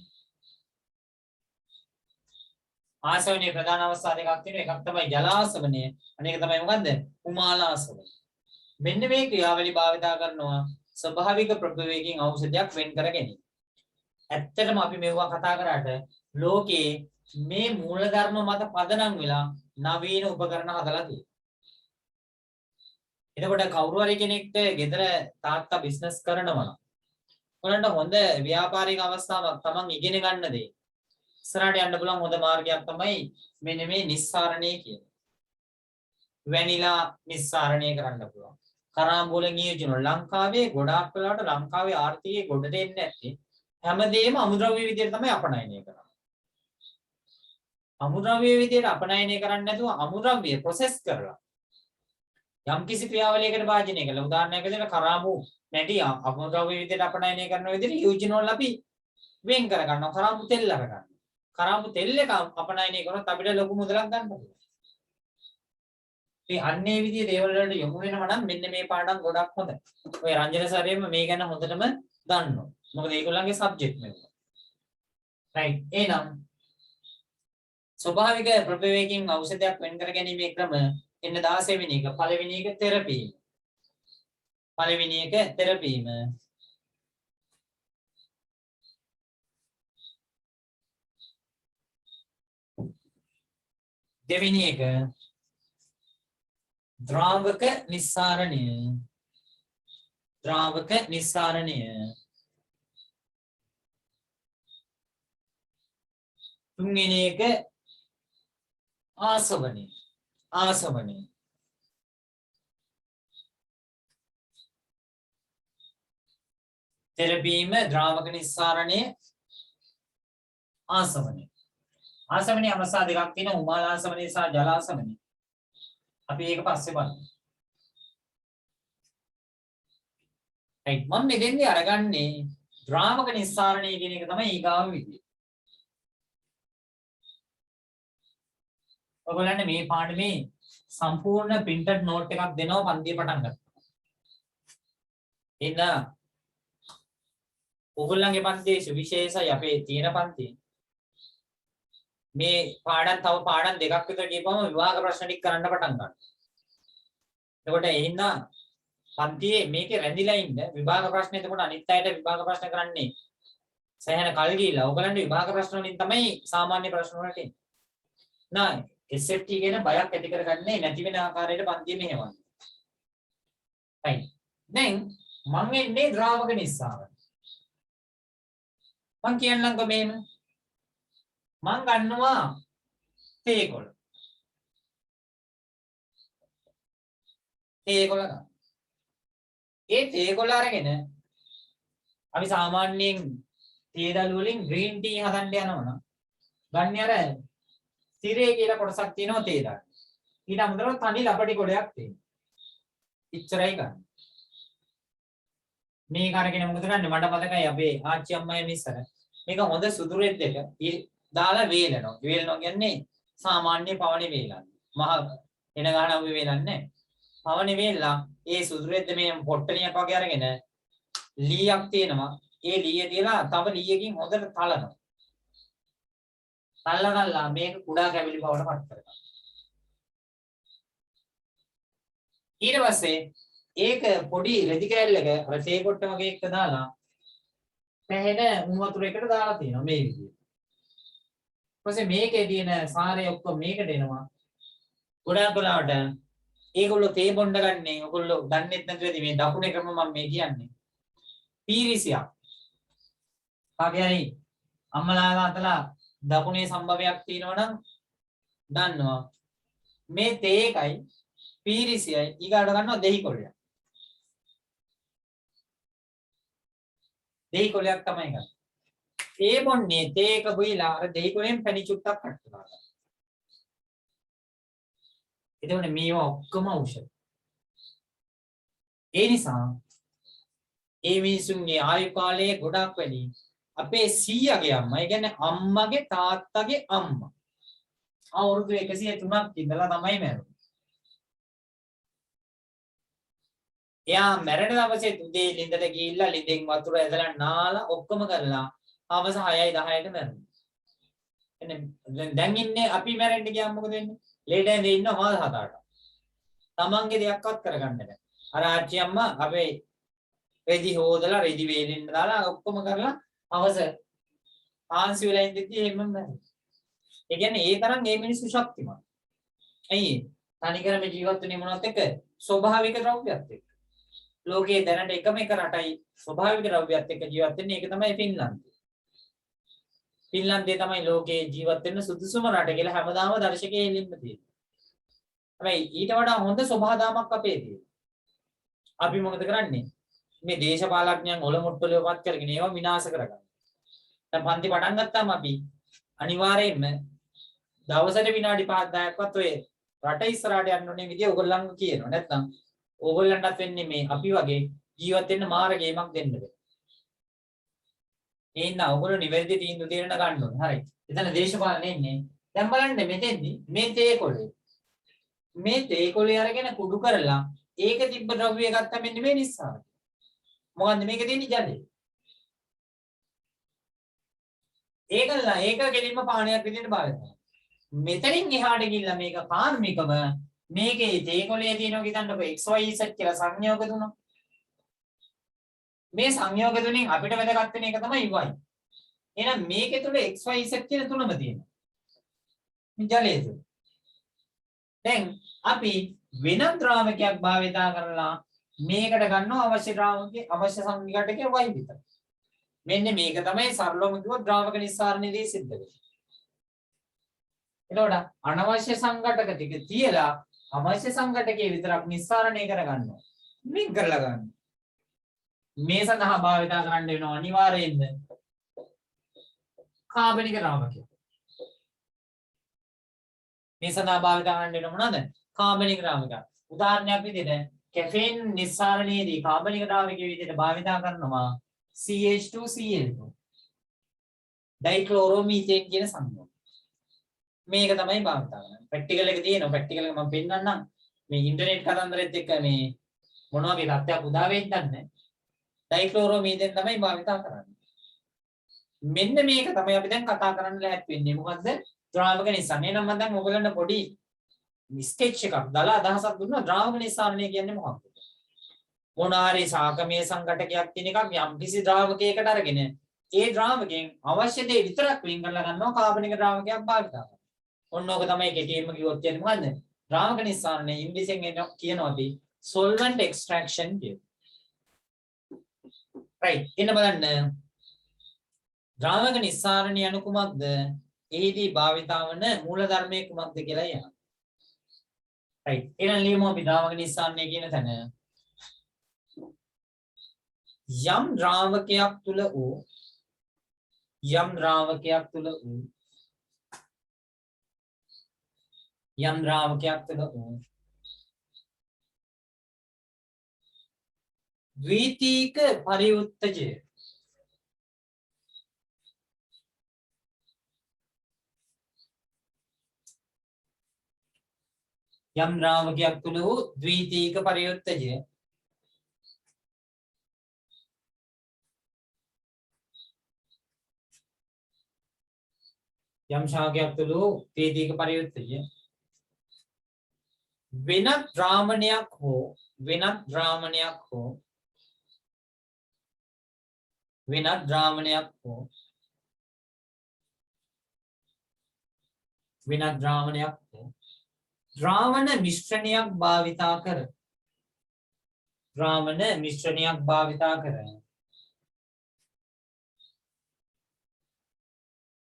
ආසමනයේ ප්‍රධාන අවස්ථා දෙකක් තියෙනවා. එකක් තමයි ජල ආසමනය. අනිත් එක තමයි මොකද්ද? හුමාල ආසමනය. මෙන්න මේ ක්‍රියාවලිය භාවිතා කරනවා ස්වභාවික ප්‍රභවයකින් ඖෂධයක් වෙන් කර ගැනීම. ඇත්තටම අපි මේවා කතා කරාට ලෝකේ මේ මූලධර්ම මත පදනම් වෙලා නවීන උපකරණ හදලා තියෙනවා. එතකොට කවුරු හරි කෙනෙක්ට ගෙදර තාත්තා බිස්නස් කරනවා නම් උනන්ට හොඳ ව්‍යාපාරික අවස්ථාවක් තමන් ඉගෙන ගන්න දෙයි. ඉස්සරහට යන්න පුළුවන් හොඳ මාර්ගයක් තමයි මෙන්න මේ නිස්සාරණය කියන්නේ. වැනිලා නිස්සාරණය කරන්න පුළුවන්. කරාම්බෝල නියෝජන ලංකාවේ ගොඩාක් වෙලාවට ලංකාවේ ආර්ථිකයේ ගොඩට එන්නේ නැත්තේ හැමදේම අමුද්‍රව්‍ය විදියට තමයි අපනයනය කරන්නේ. අමුද්‍රව්‍ය විදියට අපනයනය කරන්නේ නැතුව අමුද්‍රව්‍ය ප්‍රොසෙස් කරලා යම් කිසි ක්‍රියාවලියකට භාජනය කළා. උදාහරණයක් විදිහට කරාබු නැටි අපද්‍රව්‍ය විදිහට අපනයනය කරන විදිහට යූජිනෝල් අපි වෙන් කර ගන්නවා. කරාබු තෙල් අර ගන්නවා. කරාබු තෙල් එක අපනයනය කරනොත් අපිට ලොකු මුදලක් ගන්න පුළුවන්. මේ අන්නේ විදිහේ දේවල් වලට යොමු වෙනවා නම් මෙන්න මේ පාඩම් ගොඩක් හොඳයි. ඔය රංජන සරේම මේ ගැන හොඳටම දන්නවා. මොකද ඒගොල්ලන්ගේ සබ්ජෙක්ට් මේක. රයිට්. එහෙනම් ස්වභාවික ප්‍රභේවයකින් ඖෂධයක් වෙන් කර ගැනීමේ ක්‍රම එන්න 16 වෙනි එක. පළවෙනි එක තෙරපීම. පළවෙනි එක තෙරපීම. දෙවෙනි එක ද්‍රාවක නිස්සාරණය. ද්‍රාවක නිස්සාරණය. තුන්වෙනි එක ආසවණය. ආසවණය. තෙරපීම, ද්‍රාවක නිස්සාරණය, ආසවණය. ආසවණය අවස්ථා දෙකක් තියෙනවා. උමාලාසවණය සහ ජලාසවණය. අපි ඒක පස්සේ බලමු. right මම මෙතෙන්දී අරගන්නේ ද්‍රාවක නිස්සාරණය කියන එක තමයි ඊගාව විදිය. ඔයගොල්ලන්ට මේ පාඩමේ සම්පූර්ණ printed note එකක් දෙනවා පන්තිය පටන් ගන්න. එන්න ඔයගොල්ලන්ගේ පන්තියේ සුවිශේෂයි අපේ තියෙන පන්තියේ. මේ පාඩම් තව පාඩම් දෙකක් විතර ගියපම විභාග ප්‍රශ්න ටික කරන්න පටන් ගන්නවා. එතකොට එහෙනම් පන්තියේ මේකේ රැඳිලා ඉන්න විභාග ප්‍රශ්න එතකොට අනිත් අයට විභාග ප්‍රශ්න කරන්නේ සෑහෙන කල් ගිහිලා ඔයගලන්ට විභාග ප්‍රශ්න වලින් තමයි සාමාන්‍ය ප්‍රශ්න වලට එන්නේ. නෑ SFT කියන බයක් ඇති කරගන්නේ නැති වෙන ආකාරයට පන්තිය මෙහෙවන්නේ. right දැන් මම එන්නේ ද්‍රාවක නිස්සාරණය. මම කියන්නම්කො මේම මම ගන්නවා තේකොළ. තේකොළ ගන්න. ඒ තේකොළ අරගෙන අපි සාමාන්‍යයෙන් තේ දළු වලින් green tea හදන්න යනවනම් ගන්න අර සිරේ කියලා කොටසක් තියෙනවා තේ දළු. ඊට අමතරව තනි ලපටි ගොඩයක් තියෙනවා. ඉච්චරයි ගන්න. මේක අරගෙන මොකද කරන්නේ මට මතකයි අපේ ආච්චි අම්මයි මිස්සර මේක හොඳ සුදු රෙද්දක දාලා වේලනවා. වේලනවා කියන්නේ සාමාන්‍ය පවනේ වේලන්නේ. මහ එන ගහන අපි වේලන්නේ. පවනේ වේලලා ඒ සුදු රෙද්ද මේ පොට්ටනියක් වගේ අරගෙන ලීයක් තියෙනවා. ඒ ලීය තියලා තව ලීයකින් හොඳට තලනවා. තලලා මේක කුඩා කැවිලි බවට පත් කරගන්නවා. ඊට පස්සේ ඒක පොඩි රෙදි කෑල්ලක අර තේ කොට්ට වගේ එක දාලා පැහැෙන උණු වතුර එකට දාලා තියෙනවා මේ විදිහට. ඊපස්සේ මේකේ තියෙන සාරය ඔක්කොම මේකට එනවා. ගොඩාක් වෙලාවට ඒගොල්ලෝ තේ බොණ්ඩ ගන්නේ ඔයගොල්ලෝ දන්නේ නැතුවදී මේ දකුණේ ක්‍රම මම මේ කියන්නේ. පීරිසියක්. කාගේයි අම්මලා තාත්තලා දකුණේ සම්භවයක් තියෙනවා නම් දන්නවා. මේ තේ එකයි පීරිසියයි ඊගාට ගන්නවා දෙහි කොළයක්. දෙහි කොළයක් තමයි ගන්න. ඒ බොන්නේ තේ එක බොයිලා අර දෙහි කොළෙන් පැණි චුට්ටක් කට් කරනවා. එතකොට මේවා ඔක්කොම ඖෂධ. ඒ නිසා ඒ මිනිසුන්ගේ ආයු කාලය ගොඩක් වැඩි. අපේ සීයාගේ අම්මා, ඒ කියන්නේ අම්මගේ තාත්තගේ අම්මා. අවුරුදු 103ක් ඉඳලා තමයි මැරුණේ. එයා මැරෙන දවසේ උදේ ළිඳට ගිහිල්ලා ළිඳෙන් වතුර ඇදලා නාලා ඔක්කොම කරලා හවස 6යි 10ට මැරුණා. එන්නේ දැන් ඉන්නේ අපි මැරෙන්න ගියාම මොකද වෙන්නේ? ලේට ඇඳේ ඉන්න මාස 7-8. තමන්ගේ දෙයක්වත් කරගන්න බැහැ. අර ආච්චි අම්මා අපේ රෙදි හොදලා රෙදි වේලෙන්න දාලා ඔක්කොම කරලා හවස ආන්සි වෙලා ඉඳිද්දී එහෙමම මැරුණා. ඒ කියන්නේ ඒ තරම් මේ මිනිස්සු ශක්තිමත්. ඇයි? තනිකරම ජීවත් වෙන්නේ මොනවත් එක්ක? ස්වභාවික ද්‍රව්‍යات එක්ක. ලෝකයේ දැනට එකම එක රටයි ස්වභාවික ද්‍රව්‍යات එක්ක ජීවත් වෙන්නේ. ඒක තමයි ෆින්ලන්තය. ෆින්ලන්තය තමයි ලෝකයේ ජීවත් වෙන්න සුදුසුම රට කියලා හැමදාම දර්ශකයේ එළින්ම තියෙනවා. හැබැයි ඊට වඩා හොඳ ස්වභාවදාමක් අපේ තියෙනවා. අපි මොකද කරන්නේ? මේ දේශපාලඥයන් ඔලොමුට්ටලියපත් කරගෙන ඒවා විනාශ කරගන්නවා. දැන් පන්ති පටන් ගත්තාම අපි අනිවාර්යයෙන්ම දවසට විනාඩි 5-10ක්වත් ඔය රට ඉස්සරහට යන්න ඕනේ විදිය ඕගොල්ලන්ම කියනවා. නැත්නම් ඕගොල්ලන්ටත් වෙන්නේ මේ අපි වගේ ජීවත් වෙන්න මාර ගේමක් දෙන්න බෑ. එහෙනම් ඕගොල්ලෝ නිවැරදි තීන්දුව తీරන ගන්න ඕනේ. හරි. එතන දේශපාලනේ ඉන්නේ. දැන් බලන්න මෙතෙන්දි මේ තේ කොළේ. මේ තේ කොළේ අරගෙන කුඩු කරලා ඒක තිබ්බ ද්‍රව්‍ය ගත්තා මෙන්න මේ නිසා. මොකන්ද මේකේ තියෙන ජලය? ඒක කෙලින්ම පානයක් විදිහට භාවිත කරනවා. මෙතනින් එහාට ගිහිල්ලා මේක කාර්මිකව මේකේ තේ කොළේ තියෙනවා හිතන්නකො XYZ කියලා සංයෝග තුනක්. මේ සංයෝග තුنين අපිට වැදගත් වෙන එක තමයි y. එහෙනම් මේකේ තුල XYZ කියන තුනම තියෙනවා. මේ ජලයේ තුල. දැන් අපි වෙනත් ද්‍රාවකයක් භාවිතා කරලා මේකට ගන්නවා අවශ්‍ය ද්‍රාවකයේ අවශ්‍ය සංඝටකයේ y විතර. මෙන්න මේක තමයි සරලවම කිව්වොත් ද්‍රාවක නිස්සාරණයේදී සිද්ධ වෙන්නේ. එතකොට අනවශ්‍ය සංඝටක ටික තියලා අවශ්‍ය සංඝටකයේ විතරක් නිස්සාරණය කරගන්නවා. මින් කරලා ගන්න. මේ සඳහා භාවිතා කරන්න වෙනවා අනිවාර්යයෙන්ම කාබනික ද්‍රාවකය. මේ සඳහා භාවිතා කරන්න වෙන මොනවාද? කාබනික ද්‍රාවක. උදාහරණයක් විදිහට කැෆීන් නිස්සාරණයේදී කාබනික ද්‍රාවකයේ විදිහට භාවිතා කරනවා CH2Cl2 ඩයික්ලෝරෝමීථේන් කියන සංයෝගය. මේක තමයි භාවිතා කරන්නේ. ප්‍රැක්ටිකල් එක තියෙනවා. ප්‍රැක්ටිකල් එක මම පෙන්නන්නම්. මේ ඉන්ටර්නෙට් කතන්දරෙත් එක්ක මේ මොන වගේ තත්ත්වයක් උදා වෙයිද දන්නේ. ඩයික්ලෝරෝමීථේන් තමයි භාවිතා කරන්නේ. මෙන්න මේක තමයි අපි දැන් කතා කරන්න ලෑත් වෙන්නේ. මොකද්ද? ද්‍රාවක නිස්සාරණය. එහෙනම් මම දැන් ඔයගලන්ට පොඩි ස්කෙච් එකක් දාලා අදහසක් දුන්නා. ද්‍රාවක නිස්සාරණය කියන්නේ මොකක්ද? මොනාරි සාකමේ සංඝටකයක් තියෙන එකක් යම් කිසි ද්‍රාවකයකට අරගෙන ඒ ද්‍රාවකයෙන් අවශ්‍ය දේ විතරක් වෙන් කරලා ගන්නවා කාබනික ද්‍රාවකයක් භාවිතා කරනවා. ඔන්න ඕක තමයි කෙටියෙන්ම කිව්වොත් කියන්නේ මොකද්ද? ද්‍රාවක නිස්සාරණය ඉංග්‍රීසියෙන් කියනවා අපි solvent extraction කියලා. right. එන්න බලන්න. ද්‍රාවක නිස්සාරණය යනු කුමක්ද? එහිදී භාවිතා වන මූල ධර්මයේ කුමක්ද කියලා යනවා. right. එහෙනම් ලියමු අපි ද්‍රාවක නිස්සාරණය කියන තැන. යම් ද්‍රාවකයක් තුල වූ ද්විතීක පරිඋත්තජය යම් ශාකයක් තුල ද්විතීක පරිඋත්තජය වෙනත් ද්‍රාවණයක් හෝ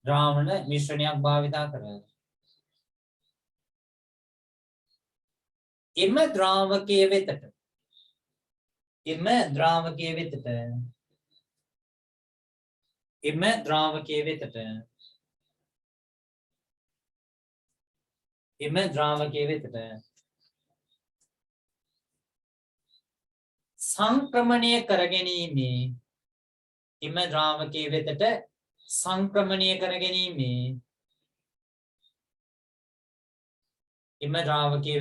ද්‍රාවණ මිශ්‍රණයක් භාවිතා කර එම ද්‍රාවකයේ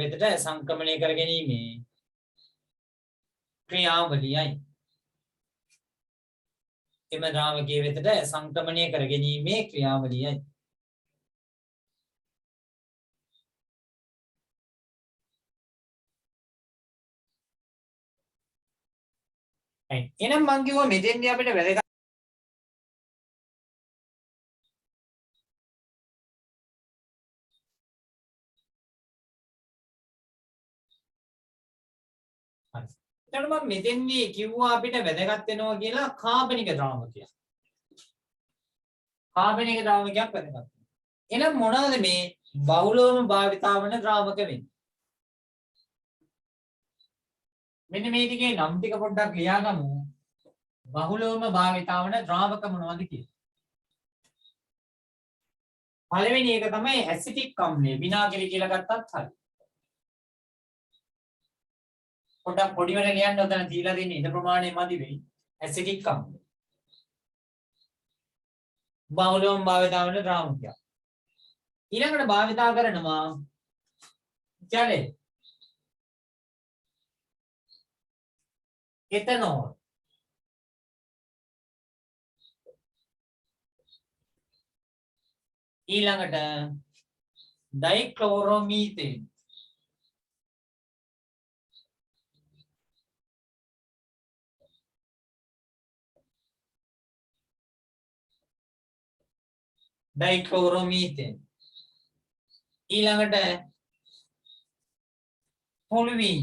වෙතට සංක්‍රමණය කර ගැනීමේ ක්‍රියාවලියයි. එහෙනම් මං කිව්වා මෙතෙන්දී අපිට වැදගත් එතකොට මම මෙතෙන්දී කිව්වා අපිට වැදගත් වෙනවා කියලා කාබනික ද්‍රාවකයක්. වැදගත්. එහෙනම් මොනවාද මේ බහුලවම භාවිතා වන ද්‍රාවක වෙන්නේ? මෙන්න මේ ටිකේ නම් ටික පොඩ්ඩක් ලියාගමු. බහුලවම භාවිතා වන ද්‍රාවක මොනවද කියලා. පළවෙනි එක තමයි ඇසිටික් අම්ලය. විනාගිරි කියලා ගත්තත් හරි. පොඩක් පොඩි වෙන ලියන්න උතන දීලා දෙන්නේ ඉද ප්‍රමාණය මදි වෙයි. ඇසිටික් අම්ල. බහුලවම භාවිතා වෙන ද්‍රාවකයක්. ඊළඟට භාවිතා කරනවා ජලය. එතනෝල්. ඊළඟට ඩයික්ලෝරෝමීතේන්. ඩයික්ලෝරෝමීතේන්. ඊළඟට තොලුවින්.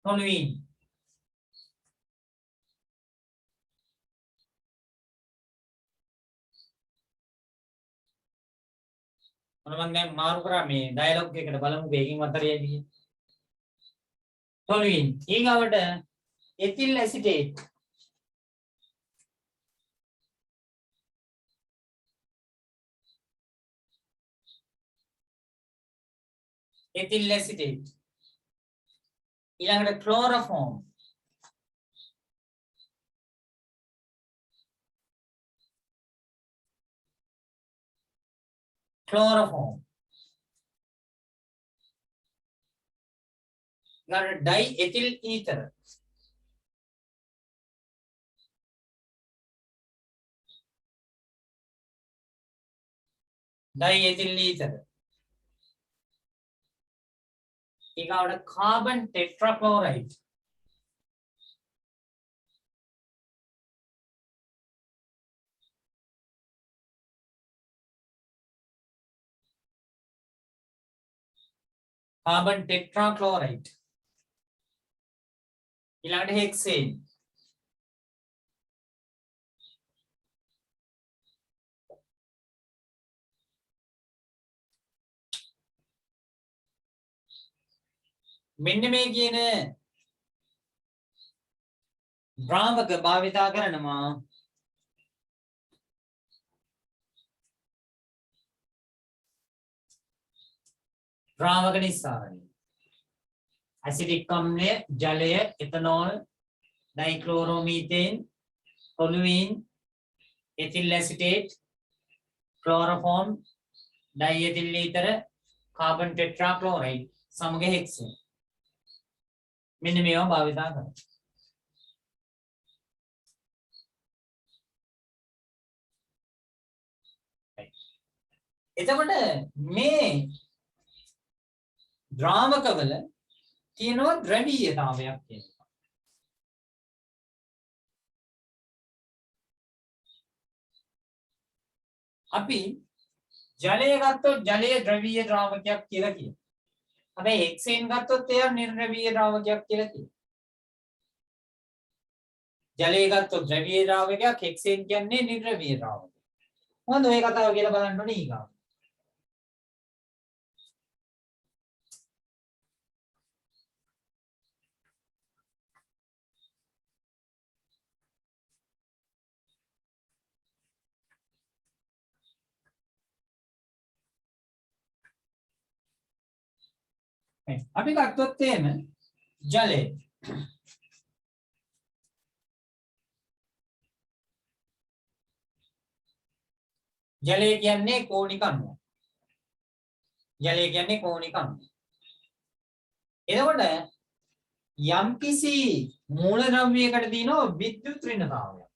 තොලුවින්. මම දැන් මාරු කරා මේ ඩයලොග් එකකට බලමු මේකෙන් අතරියදී. තොලුවින්. ඊගවට එතිල් ඇසිටේට්. Ethyl acetate. ඊළඟට ක්ලෝරෝෆෝම්. ක්ලෝරෝෆෝම්. ඊළඟට ඩයි එතිල් ඊතර. ඩයි එතිල් ඊතර. ඊගාවට කාබන් ටෙට්‍රාක්ලෝරයිඩ්. කාබන් ටෙට්‍රාක්ලෝරයිඩ්. ඊළඟට හෙක්සේන්. මෙන්න මේ කියන ද්‍රාවක භාවිතා කරනවා ද්‍රාවක නිස්සාරණය. ඇසිටික් අම්ලය, ජලය, එතනෝල්, ඩයික්ලෝරෝමීතේන්, තොලුවින්, එතිල් ඇසිටේට්, ක්ලෝරෝෆෝම්, ඩයිඑතිල් ඊතර, කාබන් ටෙට්‍රාක්ලෝරයිඩ් සමග හෙක්සේන්. මෙන්න මේවා භාවිතා කරනවා. එතකොට මේ ද්‍රාවකවල තියෙනවා ද්‍රවීයතාවයක් කියනවා. අපි ජලය ගත්තොත් ජලය ද්‍රවීය ද්‍රාවකයක් කියලා කියනවා. හැබැයි හෙක්සේන් ගත්තොත් එයා නිර්ද්‍රවීය ද්‍රාවකයක් කියලා කියනවා. ජලය ගත්තොත් ද්‍රවීය ද්‍රාවකයක්, හෙක්සේන් කියන්නේ නිර්ද්‍රවීය ද්‍රාවකයක්. මොකද ඔය කතාව කියලා බලන්න ඕනේ ඊගා. අපි ගත්තොත් එහෙම ජලය. ජලය කියන්නේ කෝණික අණුව. ජලය කියන්නේ කෝණික අණුව. එතකොට යම්කිසි මූලද්‍රව්‍යයකට තියෙනවා විද්‍යුත් ඍණතාවය.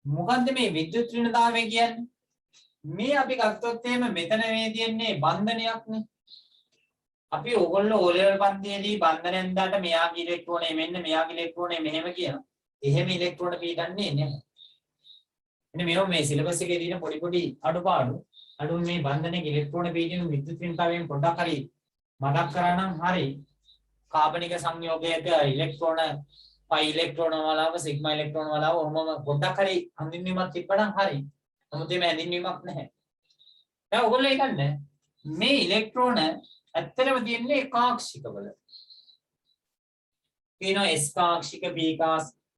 මොකද්ද මේ විද්‍යුත් ඍණතාවය කියන්නේ? මේ අපි ගත්තොත් එහෙම මෙතන මේ තියෙන්නේ බන්ධනයක්නේ. අපි ඕගොල්ලෝ O level පන්තියේදී බන්ධනයෙන් දාට මෙයාගේ ඉලෙක්ට්‍රෝනේ මෙන්න මෙයාගේ ඉලෙක්ට්‍රෝනේ මෙහෙම කියනවා. එහෙම ඉලෙක්ට්‍රෝන පීඩන්නේ නැහැ. එන්න මේ සිලබස් එකේ තියෙන පොඩි අඩුපාඩු. අඩු මේ බන්ධනයේ ඉලෙක්ට්‍රෝන පීඩන විද්‍යුත් ඍණතාවයෙන් පොඩ්ඩක් හරි මතක් කරා නම් හරි. කාබනික සංයෝගයක ඉලෙක්ට්‍රෝන පයි ඉලෙක්ට්‍රෝන වලාව සිග්මා ඉලෙක්ට්‍රෝන වලාව ඔහොම පොඩ්ඩක් හරි හඳුන්වීමක් තිබ්බනම් හරි. නමුත් මේ හඳුන්වීමක් නැහැ. දැන් ඔයගොල්ලෝ හිතන්නේ මේ ඉලෙක්ට්‍රෝන ඇත්තටම තියෙන්නේ එකාක්ෂික වල. තියෙනවා S කාක්ෂික, P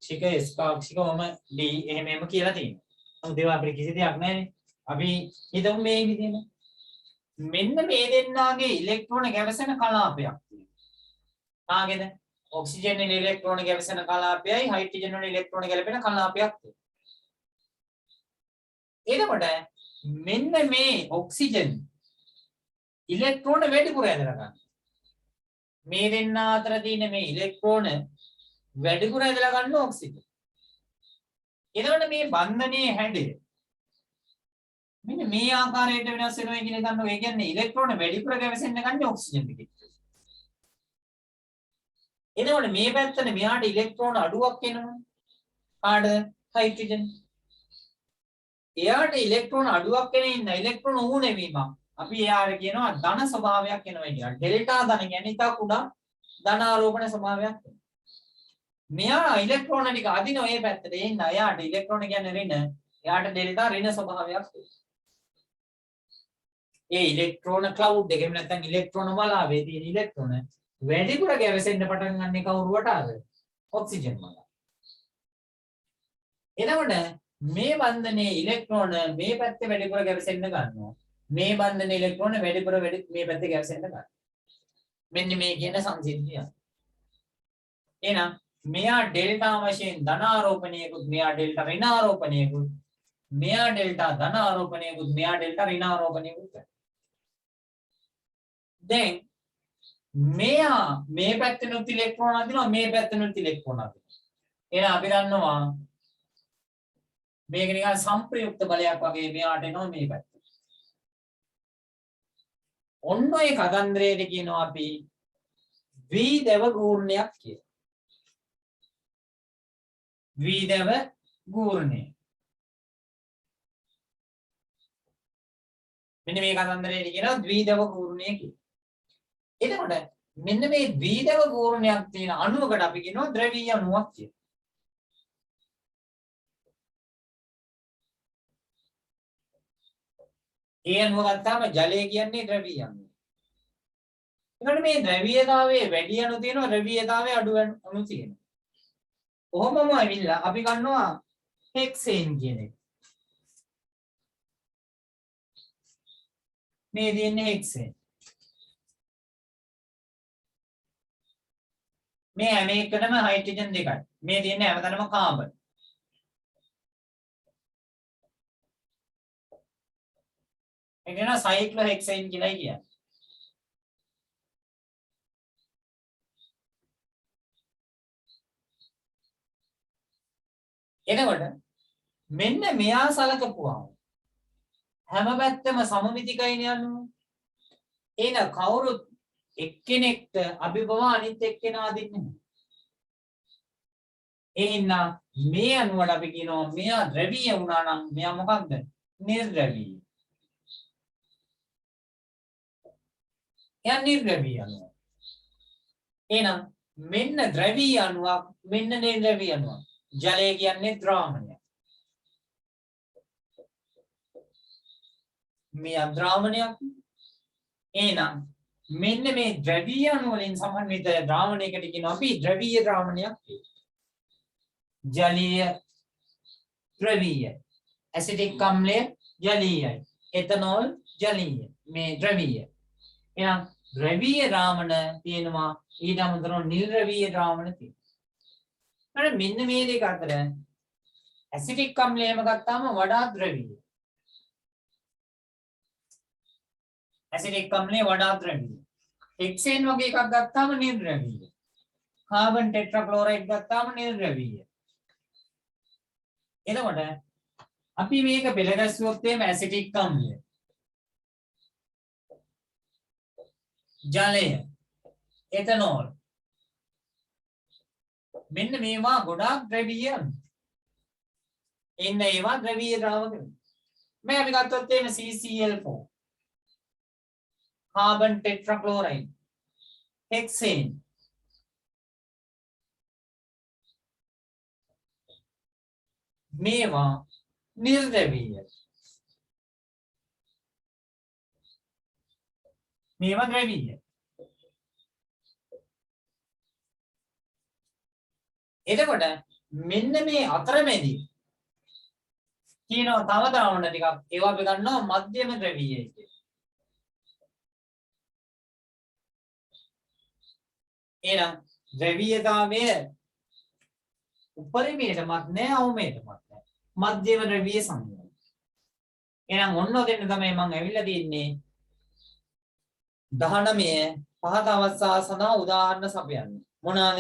පාක්ෂික ස්පාක්ෂික මම D එහෙම කියලා තියෙනවා. නමුත් ඒවා අපිට කිසි දෙයක් නැහැනේ. අපි හිතමු මේ විදිහම. මෙන්න මේ දෙන්නාගේ ඉලෙක්ට්‍රෝන ගැවසෙන කලාපයක් තියෙනවා. කාගේද? ඔක්සිජන් වල ඉලෙක්ට්‍රෝන ගැවසෙන කලාපයයි හයිඩ්‍රජන් වල ඉලෙක්ට්‍රෝන ගැලපෙන කලාපයක් තියෙනවා. එතකොට මෙන්න මේ ඔක්සිජන් ඉලෙක්ට්‍රෝන වැඩිපුර ඇදලා ගන්න. මේ දෙන්න අතර තියෙන මේ ඉලෙක්ට්‍රෝන වැඩිපුර ඇදලා ගන්න ඔක්සිජන්. එතකොට මේ බන්ධනයේ හැඩය මෙන්න මේ ආකාරයට වෙනස් වෙනවා කියන එක ගන්නවා. ඒ කියන්නේ ඉලෙක්ට්‍රෝන වැඩිපුර ගැවසෙන්න ගන්න ඔක්සිජන් ටික. එතකොට මේ පැත්තට මෙහාට ඉලෙක්ට්‍රෝන අඩුවක් එනවා. කාටද? හයිඩ්‍රජන්. එයාට ඉලෙක්ට්‍රෝන අඩුවක් එන ඉන්න ඉලෙක්ට්‍රෝන ඌණේ වීමක්. අපි එයාට කියනවා ධන ස්වභාවයක් එනවා කියලා. ඩෙල්ටා ධන කියන්නේ ඉතා කුඩා ධන ආරෝපණ ස්වභාවයක්. මෙයා ඉලෙක්ට්‍රෝන ටික අදින ඔය පැත්තට එන්න එයාට ඉලෙක්ට්‍රෝන කියන්නේ ඍණ. එයාට ඩෙල්ටා ඍණ ස්වභාවයක්. ඒ ඉලෙක්ට්‍රෝන ක්ලවුඩ් එකේ නැත්නම් ඉලෙක්ට්‍රෝන වලාවේ තියෙන ඉලෙක්ට්‍රෝන වැඩිපුර ගැවසෙන්න පටන් ගන්න කවුරුවටද? ඔක්සිජන් වල. එතකොට මේ බන්ධනයේ ඉලෙක්ට්‍රෝන මේ පැත්තේ වැඩිපුර ගැවසෙන්න ගන්නවා. මේ බන්ධනයේ ඉලෙක්ට්‍රෝන වැඩිපුර මේ පැත්තේ ගැවසෙන්න ගන්නවා. මෙන්න මේ කියන සංසිද්ධිය. එහෙනම් මෙයා ඩෙල්ටා වශයෙන් ධන ආරෝපණයකුත් මෙයා ඩෙල්ටා ඍණ ආරෝපණයකුත් මෙයා ඩෙල්ටා ධන ආරෝපණයකුත් මෙයා ඩෙල්ටා ඍණ ආරෝපණයකුත්. දැන් මෙයා මේ පැත්තෙනුත් ඉලෙක්ට්‍රෝන අදිනවා මේ පැත්තෙනුත් ඉලෙක්ට්‍රෝන අදිනවා. එහෙනම් අපි දන්නවා මේක නිකන් සම්ප්‍රයුක්ත බලයක් වගේ මෙයාට එනවා මේ පැත්ත. ඔන්න ඔය කතන්දරයට කියනවා අපි ද්විදව ගූර්ණයක් කියලා. ද්විදව ගූර්ණය. මෙන්න මේ කතන්දරයට කියනවා ද්විදව ගූර්ණය කියලා. එතකොට මෙන්න මේ ද්විදව ගූර්ණයක් තියෙන අණුවකට අපි කියනවා ද්‍රවීය අණුවක් කියලා. ඒ අණුව ගත්තාම ජලය කියන්නේ ද්‍රවීය අණුව. එතකොට මේ ද්‍රවීයතාවයේ වැඩි අණු තියෙනවා ද්‍රවීයතාවයේ අඩු අණු තියෙනවා. කොහොමම ඇවිල්ලා අපි ගන්නවා හෙක්සේන් කියන එක. මේ දෙන්නේ හෙක්සේන්. මේ හැම එකටම හයිඩ්‍රජන් දෙකයි. මේ දෙන්නේ හැමතැනම කාබන්. ඒක න සයික්ලෝහෙක්සේන් කියලා කියන්නේ. එතකොට මෙන්න මෙයා සලකපුවා හැම පැත්තම සමමිතිකයිනේ අන්නු. එන කවුරුත් එක්කෙනෙක්ට අභිභව අනිත් එක්කෙනා අදින්නේ නැහැ. එහෙනම් මේ අණුවට අපි කියනවා මෙයා ද්‍රවීය වුණා නම් මෙයා මොකක්ද? නිර්ද්‍රවීය. එයා නිර්ද්‍රවීය අණුව. එහෙනම් මෙන්න ද්‍රවීය අණුවක් මෙන්න නිර්ද්‍රවීය අණුවක්. ජලය කියන්නේ ද්‍රාවණය. මේ අද්‍රාවණයක්. එහෙනම් මෙන්න මේ ද්‍රවීය අණු වලින් සමන්විත ද්‍රාවණයකට කියනවා අපි ද්‍රවීය ද්‍රාවණයක් කියලා. ජලීය ද්‍රවීය. ඇසිටික් අම්ලය ජලීයයි. එතනෝල් ජලීය. මේ ද්‍රවීය. එහෙනම් ද්‍රවීය ද්‍රාවණ තියෙනවා ඊට අමතරව නිර්ද්‍රවීය ද්‍රාවණ තියෙනවා. මෙන්න මේ දෙක අතර ඇසිටික් අම්ලයම ගත්තාම වඩා ද්‍රවීය. ඇසිටික් අම්ලය වඩා ද්‍රවීය. හෙක්සේන් වගේ එකක් ගත්තාම නිර්ද්‍රවීය. කාබන් ටෙට්‍රාක්ලෝරයිඩ් ගත්තාම නිර්ද්‍රවීය. එතකොට අපි මේක පෙළගැස්සුවොත් එimhe ඇසිටික් අම්ලය, ජලය, එතනෝල් මෙන්න මේවා ගොඩාක් ද්‍රවීය. එන්න ඒවා ද්‍රවීය ද්‍රාවක. මේ අපි ගත්තොත් එimhe CCl4, carbon tetrachloride, hexane, මේවා නිර්ද්‍රවීය. මේවා ද්‍රවීය. එතකොට මෙන්න මේ අතරමැදි කියනවා තව ද්‍රවණ ටිකක් ඒවා අපි ගන්නවා මධ්‍යම ද්‍රවීයයි කියලා. එහෙනම් ද්‍රවීයතාවය උපරිමයටමත් නැහැ අවමයටමත් නැහැ. මධ්‍යම ද්‍රවීය සංයෝගය. එහෙනම් ඔන්න ඔතෙන් තමයි මම ඇවිල්ලා තින්නේ 19 පහත අවස්ථා සඳහා උදාහරණ සපයන්නේ. මොනවාද?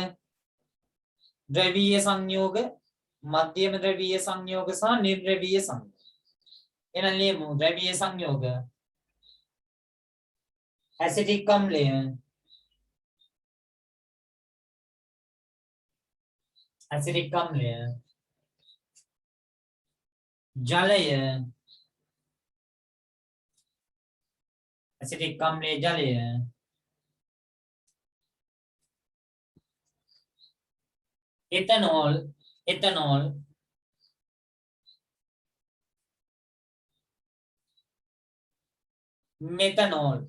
ද්‍රවීය සංයෝග, මධ්‍යම ද්‍රවීය සංයෝග සහ නිර්ද්‍රවීය සංයෝග. එහෙනම් ලියමු ද්‍රවීය සංයෝග. ඇසිටික් අම්ලය, ඇසිටික් අම්ලය, ජලය, ඇසිටික් අම්ලයේ ජලය, එතනෝල්, එතනෝල්, මෙතනෝල්.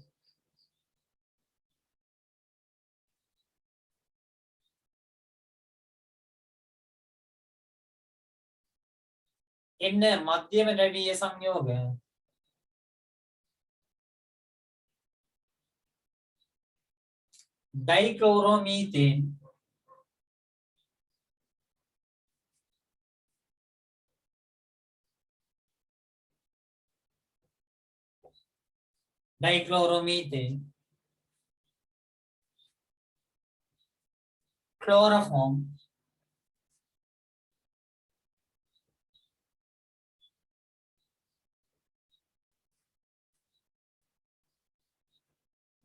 එන්න මධ්‍යම ද්‍රවීය සංයෝග. ඩයික්ලෝරෝමීතේන්, ඩයික්ලෝරෝමීතේන්, ක්ලෝරෝෆෝම්,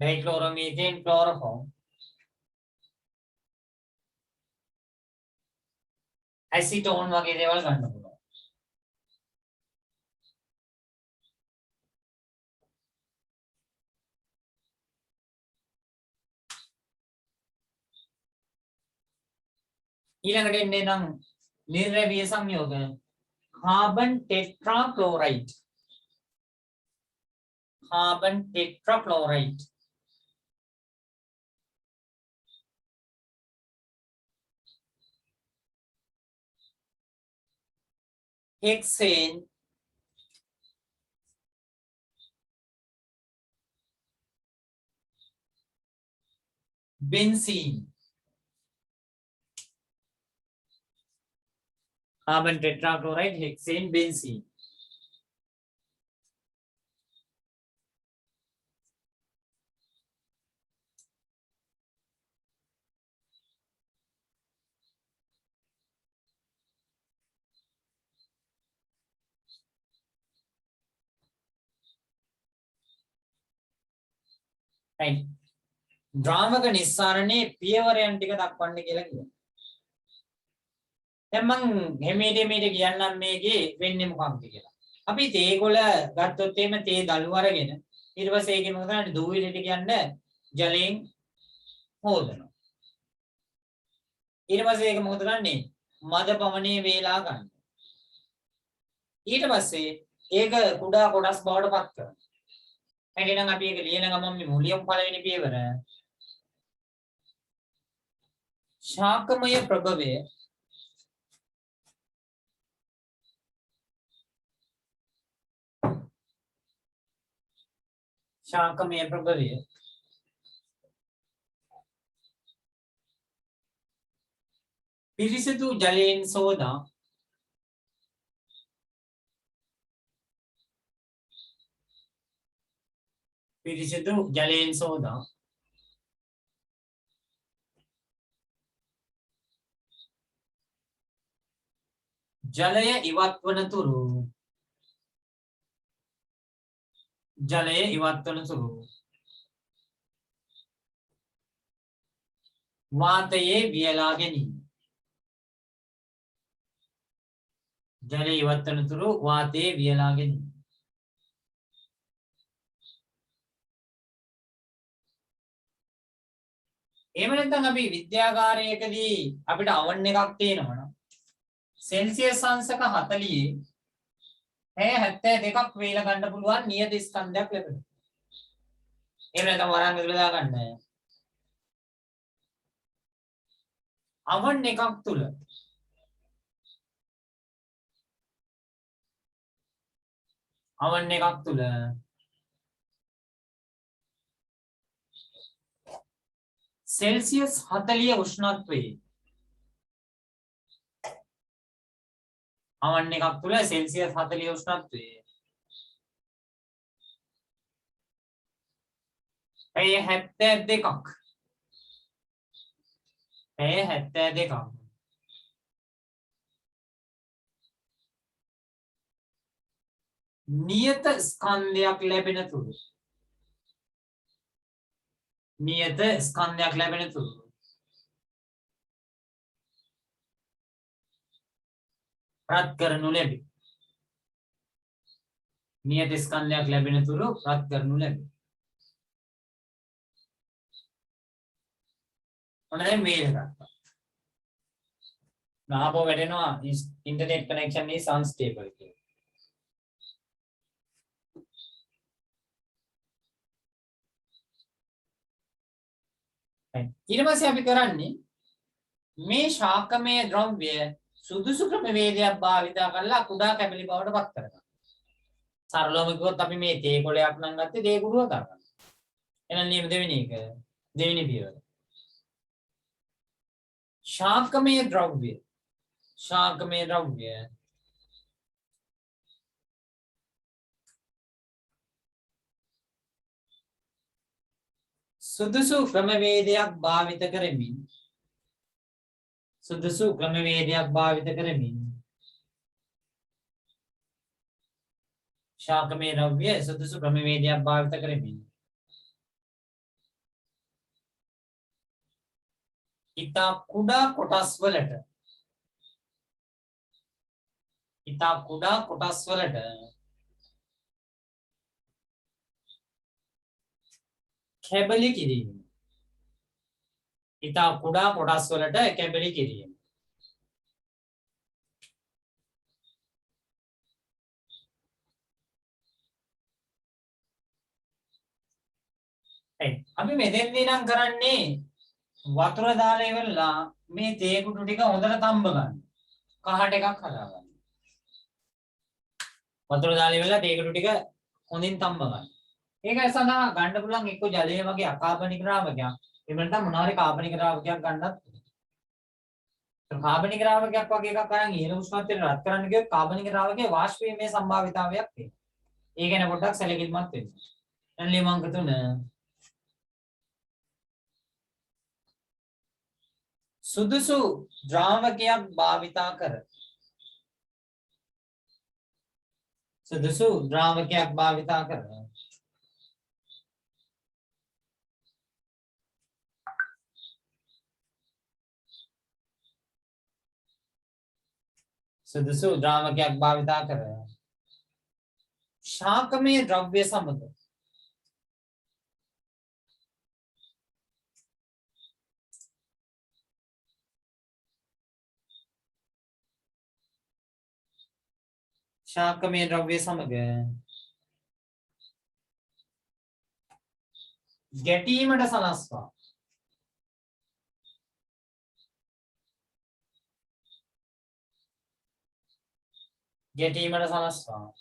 ඩයික්ලෝරෝමීතේන්, ක්ලෝරෝෆෝම්, ඇසිටෝන් වගේ දේවල් ගන්න පුළුවන්. ඊළඟට එන්නේ නම් නිර්ද්‍රවීය සංයෝග. Carbon tetrachloride, carbon tetrachloride, hexane, benzene. Carbon tetrachloride, hexane, benzene. right. ද්‍රාවක නිස්සාරණේ පියවරයන් ටික දක්වන්න කියලා කියනවා. දැන් මම මෙහෙට කියන්නම් මේකේ වෙන්නේ මොකක්ද කියලා. අපි තේ ගොල ගත්තොත් එහෙම තේ දළු අරගෙන ඊට පස්සේ ඒකේ මොකද කරන්නේ? දූවිලි ටික කියන්නේ ජලයෙන් හොදනවා. ඊට පස්සේ ඒක මොකද කරන්නේ? මද පමණේ වේලා ගන්න. ඊට පස්සේ ඒක කුඩා කොටස් බවට පත් කරනවා. එහෙනම් අපි ඒක ලියන ගමන් මේ මුලියම පළවෙනි පියවර ශාකමය ප්‍රභවය, ශාකමය ප්‍රභවය පිරිසිදු ජලයෙන් සෝදා පිරිසිදු ජලයෙන් සෝදා ජලය ඉවත් වන තුරු වාතයේ වියලා ගැනීම. ජලය ඉවත් වන තුරු වාතයේ වියලා ගැනීම. එහෙම නැත්නම් අපි විද්‍යාගාරයකදී අපිට අවන් එකක් තියෙනවනම් සෙල්සියස් අංශක 40 72ක් වේල ගන්න පුළුවන් නියත ස්කන්ධයක් ලැබෙනවා. එහෙම නැත්නම් වරන් විදලා ගන්න. අවන් එකක් තුල අවන් එකක් තුල සෙල්සියස් 40 උෂ්ණත්වයේ අවන් එකක් තුල සෙල්සියස් 40 උෂ්ණත්වයේ පැය 72ක් පැය 72ක් නියත ස්කන්ධයක් ලැබෙන තුරු නියත ස්කන්ධයක් ලැබෙන තුරු රත් කරනු ලැබේ. නියත ස්කන්ධයක් ලැබෙන තුරු රත් කරනු ලැබේ. ඔන්න දැන් මේක ගත්තා. නාපෝ වැටෙනවා ඉන්ටර්නෙට් කනෙක්ෂන් is unstable කියලා. ඊට පස්සේ අපි කරන්නේ මේ ශාකමය ද්‍රව්‍ය සුදුසු ක්‍රමවේදයක් භාවිත කරලා කුඩා කැබලි බවට පත් කරගන්න. සරලවම කිව්වොත් අපි මේ තේ කොළයක් නම් ගත්තේ තේ කුඩුව ගන්න. එහෙනම් නියම දෙවෙනි එක දෙවෙනි පියවර. ශාකමය ද්‍රව්‍ය සුදුසු ක්‍රමවේදයක් භාවිත කරමින් ශාකමය ද්‍රව්‍ය සුදුසු ක්‍රමවේදයක් භාවිත කරමින් ඉතා කුඩා කොටස් වලට කැබලි කිරීම. ඉතා කුඩා කොටස් වලට කැබලි කිරීම. අපි මෙතෙන්දී නම් කරන්නේ වතුර දාලා ඉවරලා මේ තේ කුඩු ටික හොඳට තම්බ ගන්න. කහට එකක් හදාගන්න. වතුර දාලා ඉවරලා තේ කුඩු ටික හොඳින් තම්බ ගන්න. ඒක සඳහා ගන්න පුළුවන් එක්ක ජලය වගේ අකාබනික ද්‍රාවකයක්. එහෙම නැත්නම් මොනවා හරි කාබනික ද්‍රාවකයක් ගන්නත්. කාබනික ද්‍රාවකයක් වගේ එකක් අරන් ඉහළ උෂ්ණත්වයට රත් කරන්න ගියොත් කාබනික ද්‍රාවකයේ වාෂ්ප වීමේ සම්භාවිතාවයක් තියෙනවා. ඒ ගැන පොඩ්ඩක් සැලකිලිමත් වෙන්න. දැන් ලියමංක 3 සුදුසු ද්‍රාවකයක් භාවිතා කර ශාකමය ද්‍රව්‍ය සමග ගැටීමට සලස්වා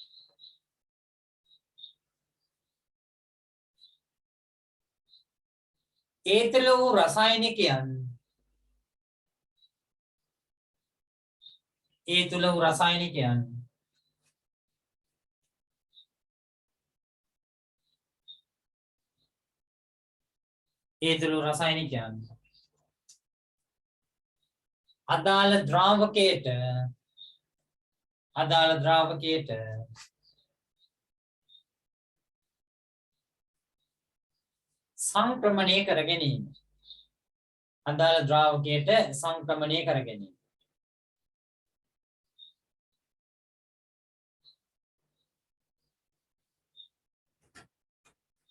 ඒ තුළ වූ රසායනිකයන් අදාළ ද්‍රාවකයට සංක්‍රමණය කර ගැනීම.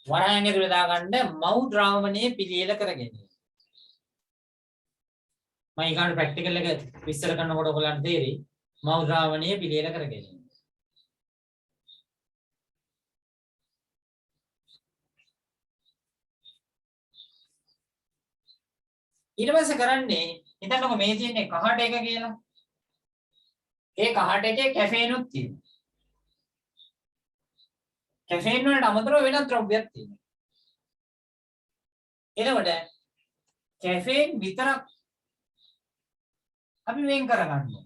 වරහන් ඇතුළේ දාගන්න මව් ද්‍රාවණයේ පිළියෙල කර ගැනීම. මම ඊගාට ප්‍රැක්ටිකල් එක විස්තර කරනකොට ඔයගලන්ට තේරෙයි මව් ද්‍රාවණයේ පිළියෙල කර ගැනීම. ඊට පස්සේ කරන්නේ හිතන්නකො මේ තියෙන්නේ කහට එක කියලා. ඒ කහට එකේ කැෆේනුත් තියෙනවා. කැෆීන් වලට අමතරව වෙනත් ද්‍රව්‍යයක් තියෙනවා. එතකොට කැෆීන් විතරක් අපි වෙන් කරගන්න ඕනේ.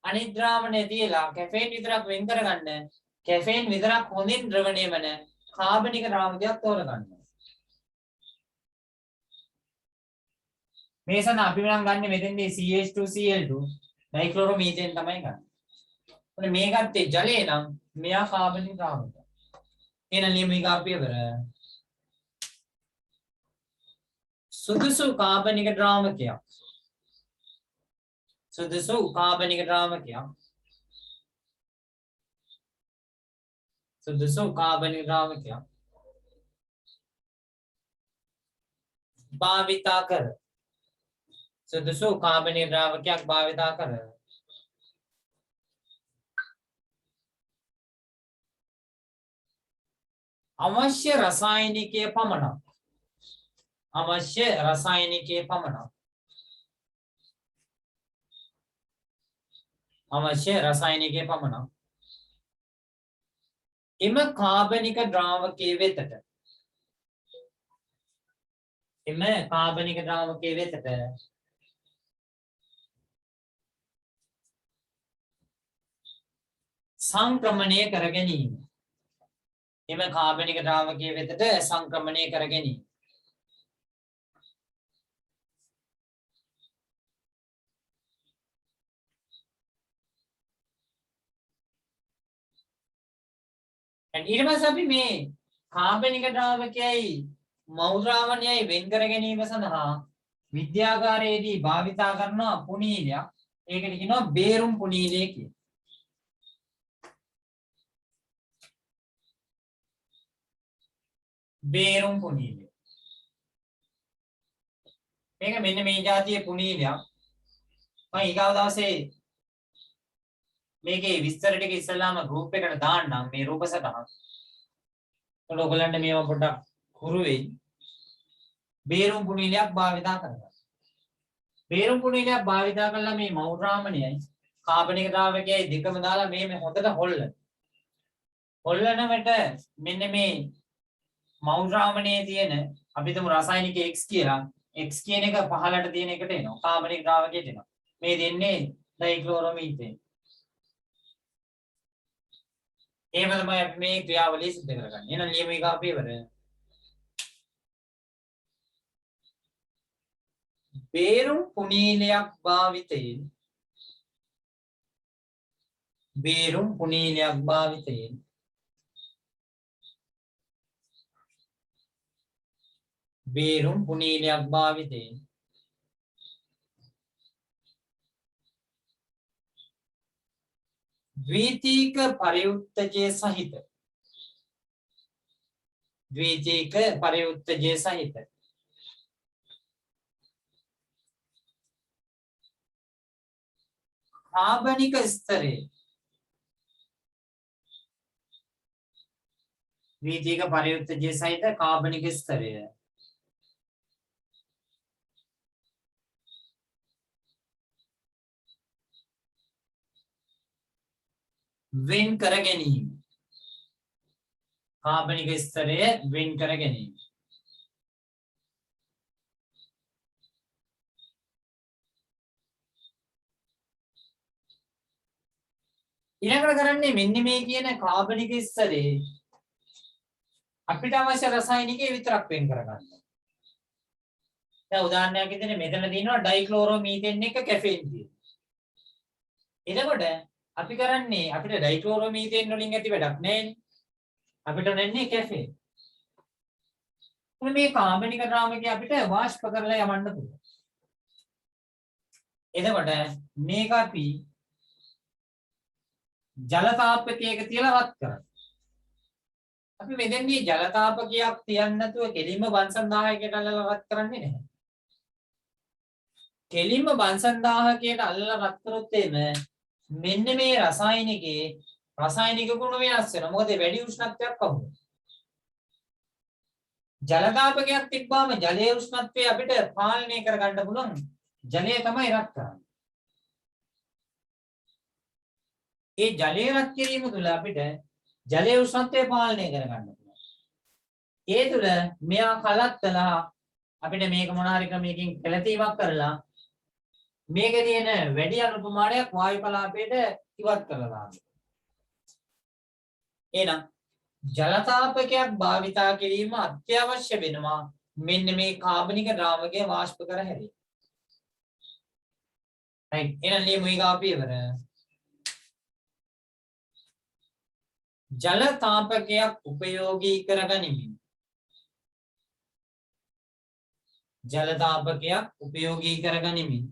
අනිත් ද්‍රාවණය තියලා කැෆීන් විතරක් වෙන් කරගන්න. කැෆීන් විතරක් හොඳින් ද්‍රවණය වෙන කාබනික ද්‍රාවකයක් තෝරගන්න. මේ සඳහා අපි නම් ගන්න මෙතෙන්දී CH2Cl2 ඩයික්ලෝරෝමීතේන් තමයි ගන්න. ඔන්න මේ ගත්තේ ජලය නම් මෙයා කාබනික ද්‍රාවකය. එහෙනම් ලියමික අපිවර සුදුසු කාබනික ද්‍රාවකයක්. සුදුසු කාබනික ද්‍රාවකයක්. සුදුසු කාබනික ද්‍රාවකයක් භාවිතා කර. සුදුසු කාබනික ද්‍රාවකයක් භාවිතා කර. අවශ්‍ය රසායනිකයේ පමණක්. අවශ්‍ය රසායනිකයේ පමණක්. අවශ්‍ය රසායනිකයේ පමණක්. එම කාබනික ද්‍රාවකයේ වෙතට. එම කාබනික ද්‍රාවකයේ වෙතට සංක්‍රමණය කර ගැනීම. එම කාබනික ද්‍රාවකයේ වෙතට සංක්‍රමණය කර ගැනීම. ඊට පස්සේ අපි මේ කාබනික ද්‍රාවකයයි මව් ද්‍රාවණයයි වෙන් කර ගැනීම සඳහා විද්‍යාගාරයේදී භාවිතා කරන පුනීලයක්. ඒකට කියනවා බේරුම් පුනීලය කියලා. බේරුම් පුනීලය. මේක මෙන්න මේ જાතියේ පුනීලයක්. මම ඊගාව දවසේ මේකේ විස්තර ටික ඉස්සලාම ගෲප් එකට දාන්නම් මේ රූප සටහන. ඒකට ඔයගලන්ට මේවා පොඩ්ඩක් හුරු වෙයි. බේරුම් පුනීලයක් භාවිතා කරගන්න. බේරුම් පුනීලයක් භාවිතා කළා මේ මව් ද්‍රාවණයයි කාබනික ද්‍රාවකයයි දෙකම දාලා මේ හොඳට හොල්ලන. හොල්ලනකොට මෙන්න මේ මව් ද්‍රාවණයේ තියෙන අපි තුමු රසායනික X කියලා X කියන එක පහළට තියෙන එකට එනවා. කාබනික ද්‍රාවකයට එනවා. මේ දෙන්නේ ඩයික්ලෝරෝමීතේන්. එහෙම තමයි අපි මේ ක්‍රියාවලිය සිදු කරගන්නේ. එහෙනම් ලියමික අපිවර බේරුම් පුනීලයක් භාවිතයෙන් බේරුම් පුනීලයක් භාවිතයෙන් බේරුම් පුනීලයක් භාවිතයෙන් ද්විතීක පරිඋත්තජය සහිත ද්විතීක පරිඋත්තජය සහිත කාබනික ස්තරයේ ද්විතීක පරිඋත්තජය සහිත කාබනික ස්තරය වෙන් කර ගැනීම. කාබනික ස්තරය වෙන් කර ගැනීම. ඊළඟට කරන්නේ මෙන්න මේ කියන කාබනික ස්තරේ අපිට අවශ්‍ය රසායනිකය විතරක් වෙන් කරගන්න. දැන් උදාහරණයක් විදිහට මෙතන තියෙනවා ඩයික්ලෝරෝමීතේන් එක කැෆීන් තියෙනවා. එතකොට අපි කරන්නේ අපිට ඩයික්ලෝරෝමීතේන් වලින් ඇති වැඩක් නැහැනේ. අපිට නැන්නේ කැෆීන්. මේ කාබනික ද්‍රාවකය අපිට වාෂ්ප කරලා යවන්න පුළුවන්. එතකොට මේක අපි ජල තාපකයක තියලා රත් කරනවා. අපි මෙතෙන්දී ජල තාපකයක් තියන්න නැතුව කෙලින්ම බන්සන් 1000කට අල්ලලා රත් කරන්නේ නැහැ. කෙලින්ම බන්සන් 1000කට අල්ලලා රත් කරොත් මෙන්න මේ රසායනික ගුණ වෙනස් වෙනවා. මොකද වැඩි උෂ්ණත්වයක් අවුල්. ජල තාපකයක් තිබ්බාම ජලයේ උෂ්ණත්වය අපිට පාලනය කරගන්න පුළුවන්. ජලය තමයි රත් කරන්නේ. ඒ ජලය රත් කිරීම තුළ අපිට ජලයේ උෂ්ණත්වය පාලනය කරගන්න පුළුවන්. ඒ තුල මෙයා කලත්තලා අපිට මේක මොන හරි ක්‍රමයකින් පෙළතීමක් කරලා මේකේ තියෙන වැඩි අණු ප්‍රමාණයක් වායු කලාපයට ඉවත් කරලා දාන්න. එහෙනම් ජල තාපකයක් භාවිතා කිරීම අත්‍යවශ්‍ය වෙනවා මෙන්න මේ කාබනික ද්‍රාවකය වාෂ්ප කර හැරීම. right එහෙනම් ලියමු ඊගා පියවර. ජල තාපකයක් උපයෝගී කරගනිමින් ජල තාපකයක් උපයෝගී කරගනිමින්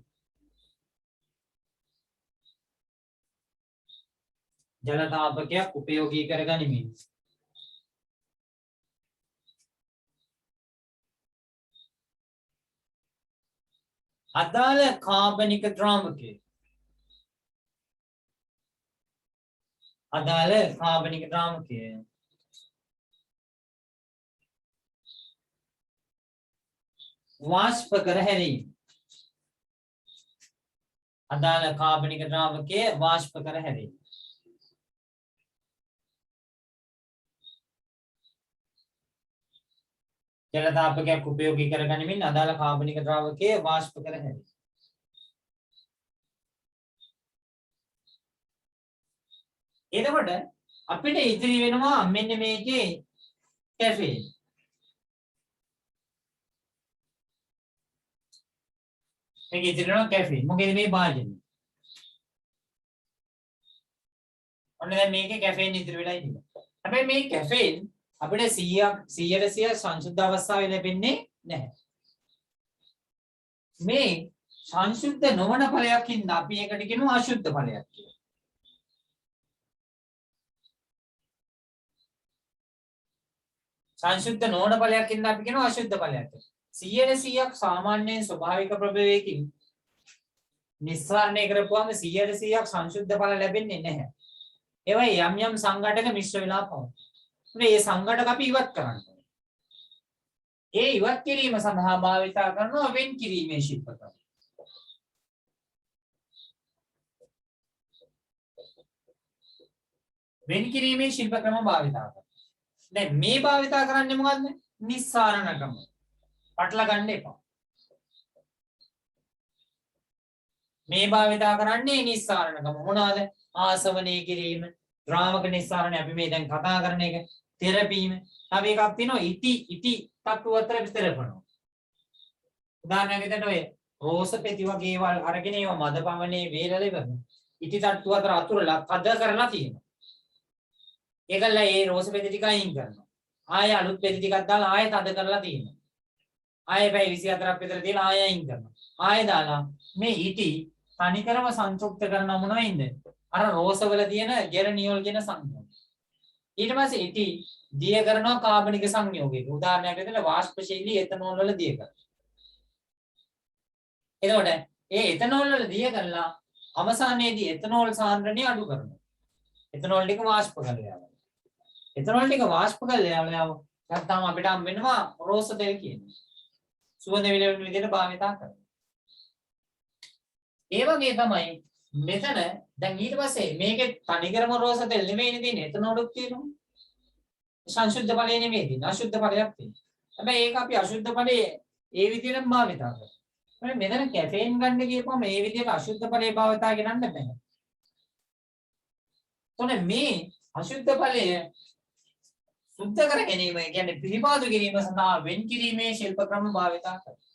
ජල තාපකයක් උපයෝගී කරගනිමින් අදාළ කාබනික ද්‍රාවකය වාෂ්ප කර හැරීම. අදාළ කාබනික ද්‍රාවකය වාෂ්ප කර හැරීම. ජල තාපකයක් උපයෝගී කරගනිමින් අදාළ කාබනික ද්‍රාවකය වාෂ්ප කර හැරීම. එතකොට අපිට ඉතිරි වෙනවා මෙන්න මේකේ කැෆීන්. මේක ඉතිරි වෙනවා කැෆීන්. මොකද මේ භාජනය. ඔන්න දැන් මේකේ කැෆීන් ඉතිරි වෙලා ඉන්නවා. හැබැයි මේ කැෆීන් අපිට 100% සංසුද්ධ අවස්ථාවේ ලැබෙන්නේ නැහැ. මේ සංසුද්ධ නොවන ඵලයකින් අපි ඒකට කියනවා අශුද්ධ ඵලයක් කියලා. සංසුද්ධ නොවන ඵලයකින් අපි කියනවා අශුද්ධ ඵලයක්. 100%ක් සාමාන්‍යයෙන් ස්වභාවික ප්‍රභවයකින් නිස්සාරණය කරපුවාම 100%ක් සංසුද්ධ ඵල ලැබෙන්නේ නැහැ. ඒවා යම් යම් සංඝටක මිශ්‍ර වෙලා පවතී. මේ සංඝටක අපි ඉවත් කරන්න ඕනේ. ඒ ඉවත් කිරීම සඳහා භාවිතා කරනවා වෙන් කිරීමේ ශිල්පකම. වෙන් කිරීමේ ශිල්පකම භාවිතා කරනවා. දැන් මේ භාවිතා කරන්නේ මොකද්ද? නිස්සාරණකම. පටල ගන්න එපා. මේ භාවිතා කරන්නේ නිස්සාරණකම. මොනවාද? ආසවනය කිරීම, ද්‍රාවක නිස්සාරණය අපි මේ දැන් කතා කරන එක, තෙරපීම. තව එකක් තියෙනවා ඉටි තත්ත්ව අතර විස්තරපනවා. උදාහරණයක් විදිහට ඔය රෝස පෙති වගේ ඒවා අරගෙන ඒවා මදපමණේ වේලල ඉවරන. ඉටි තත්ත්ව අතර අතුරලා තද කරලා තියෙනවා. ඒකල ඒ රෝස පෙති ටික අයින් කරනවා. ආයෙ අලුත් පෙති ටිකක් දාලා ආයෙ තද කරලා තියෙනවා. ආයෙ පැය 24ක් විතර තියලා ආයෙ අයින් කරනවා. ආයෙ දාලා මේ ඉටි තනිකරම සංතෘප්ත කරන මොනවයින්ද? අර රෝස වල තියෙන ජෙරනියෝල් කියන සංයෝගය. ඊට පස්සේ ඉටි දිය කරනවා කාබනික සංයෝගයක. උදාහරණයක් විදිහට වාෂ්පශීලී එතනෝල් වල දිය කරනවා. එතකොට ඒ එතනෝල් වල දිය කරලා අවසානයේදී එතනෝල් සාන්ද්‍රණය අඩු කරනවා. එතනෝල් ටික වාෂ්ප කරලා යනවා. එතනෝල් ටික වාෂ්ප කරලා යනවා. නැත්නම් අපිට හම් වෙනවා රෝස තෙල් කියන්නේ. සුවඳ විලවුන් විදිහට භාවිතා කරනවා. ඒ වගේ තමයි මෙතන දැන් ඊට පස්සේ මේකේ තනිකරම රෝස තෙල් නෙමෙයිනේ තියෙන්නේ. එතනෝලුත් තියෙනවා. සංශුද්ධ ඵලය නෙමෙයි තියෙන්නේ. අශුද්ධ ඵලයක් තියෙනවා. හැබැයි ඒක අපි අශුද්ධ ඵලයේ ඒ විදිහටම භාවිතා කරනවා. මෙතන කැෆේන් ගන්න කියපුවම මේ විදිහට අශුද්ධ ඵලයේ භාවිතා කරන්න බෑ. තොනේ මේ අශුද්ධ ඵලය සුද්ධ කර ගැනීම කියන්නේ පිළිපාදු කිරීම සඳහා වෙන් කිරීමේ ශිල්ප ක්‍රම භාවිතා කරනවා.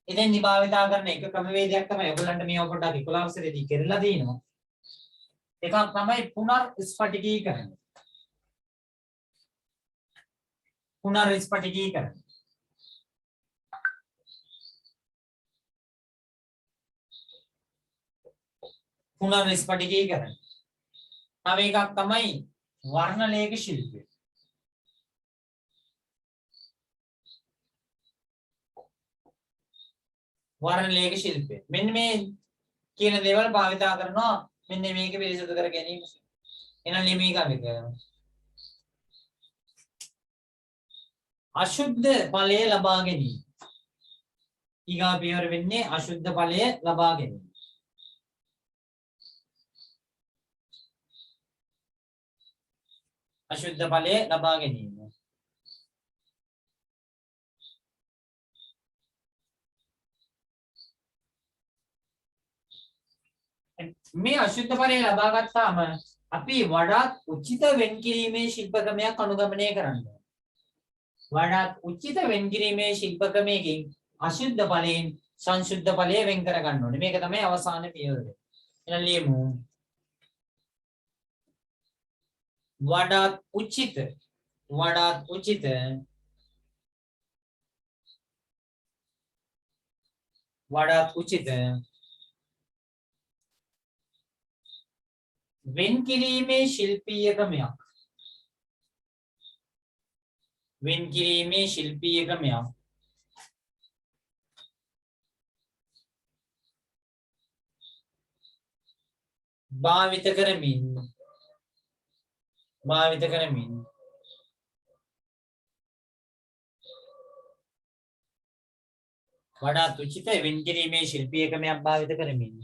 ඉතින් භාවිතා කරන එක ක්‍රමවේදයක් තමයි ඔයගොල්ලන්ට මේ පොඩ්ඩක් 11 වෙනිදී කරලා දිනවා. එකක් තමයි පුනර්ස්පටිකීකරණය. පුනර්ස්පටිකීකරණය. පුනර්ස්පටිකීකරණය. තව එකක් තමයි වර්ණලේඛ ශිල්පය. වර්ණලේඛ ශිල්පය. මෙන්න මේ කියන දේවල් භාවිතා කරනවා මෙන්න මේක පිළිසුදු කර ගැනීම. එහෙනම් ලිමී ගමක අශුද්ධ ඵලය ලබා ගැනීම. ඊගා පියවර වෙන්නේ අශුද්ධ ඵලය ලබා ගැනීම. අශුද්ධ ඵලය ලබා ගැනීම. මේ අශුද්ධ ඵලය ලබා ගත්තාම අපි වඩාත් උචිත වෙන්කිරීමේ ශිල්පකමයක් අනුගමනය කරන්න. වඩාත් උචිත වෙන්කිරීමේ ශිල්පකමකින් අශුද්ධ ඵලයෙන් සංශුද්ධ ඵලය වෙන් කර ගන්න ඕනේ. මේක තමයි අවසාන පියවර. එහෙනම් ලියමු. වඩාත් උචිත වෙන්කිරීමේ ශිල්පීය ක්‍රමයක්. භාවිත කරමින් වඩාත් උචිත වෙන්කිරීමේ ශිල්පීය ක්‍රමයක් භාවිත කරමින්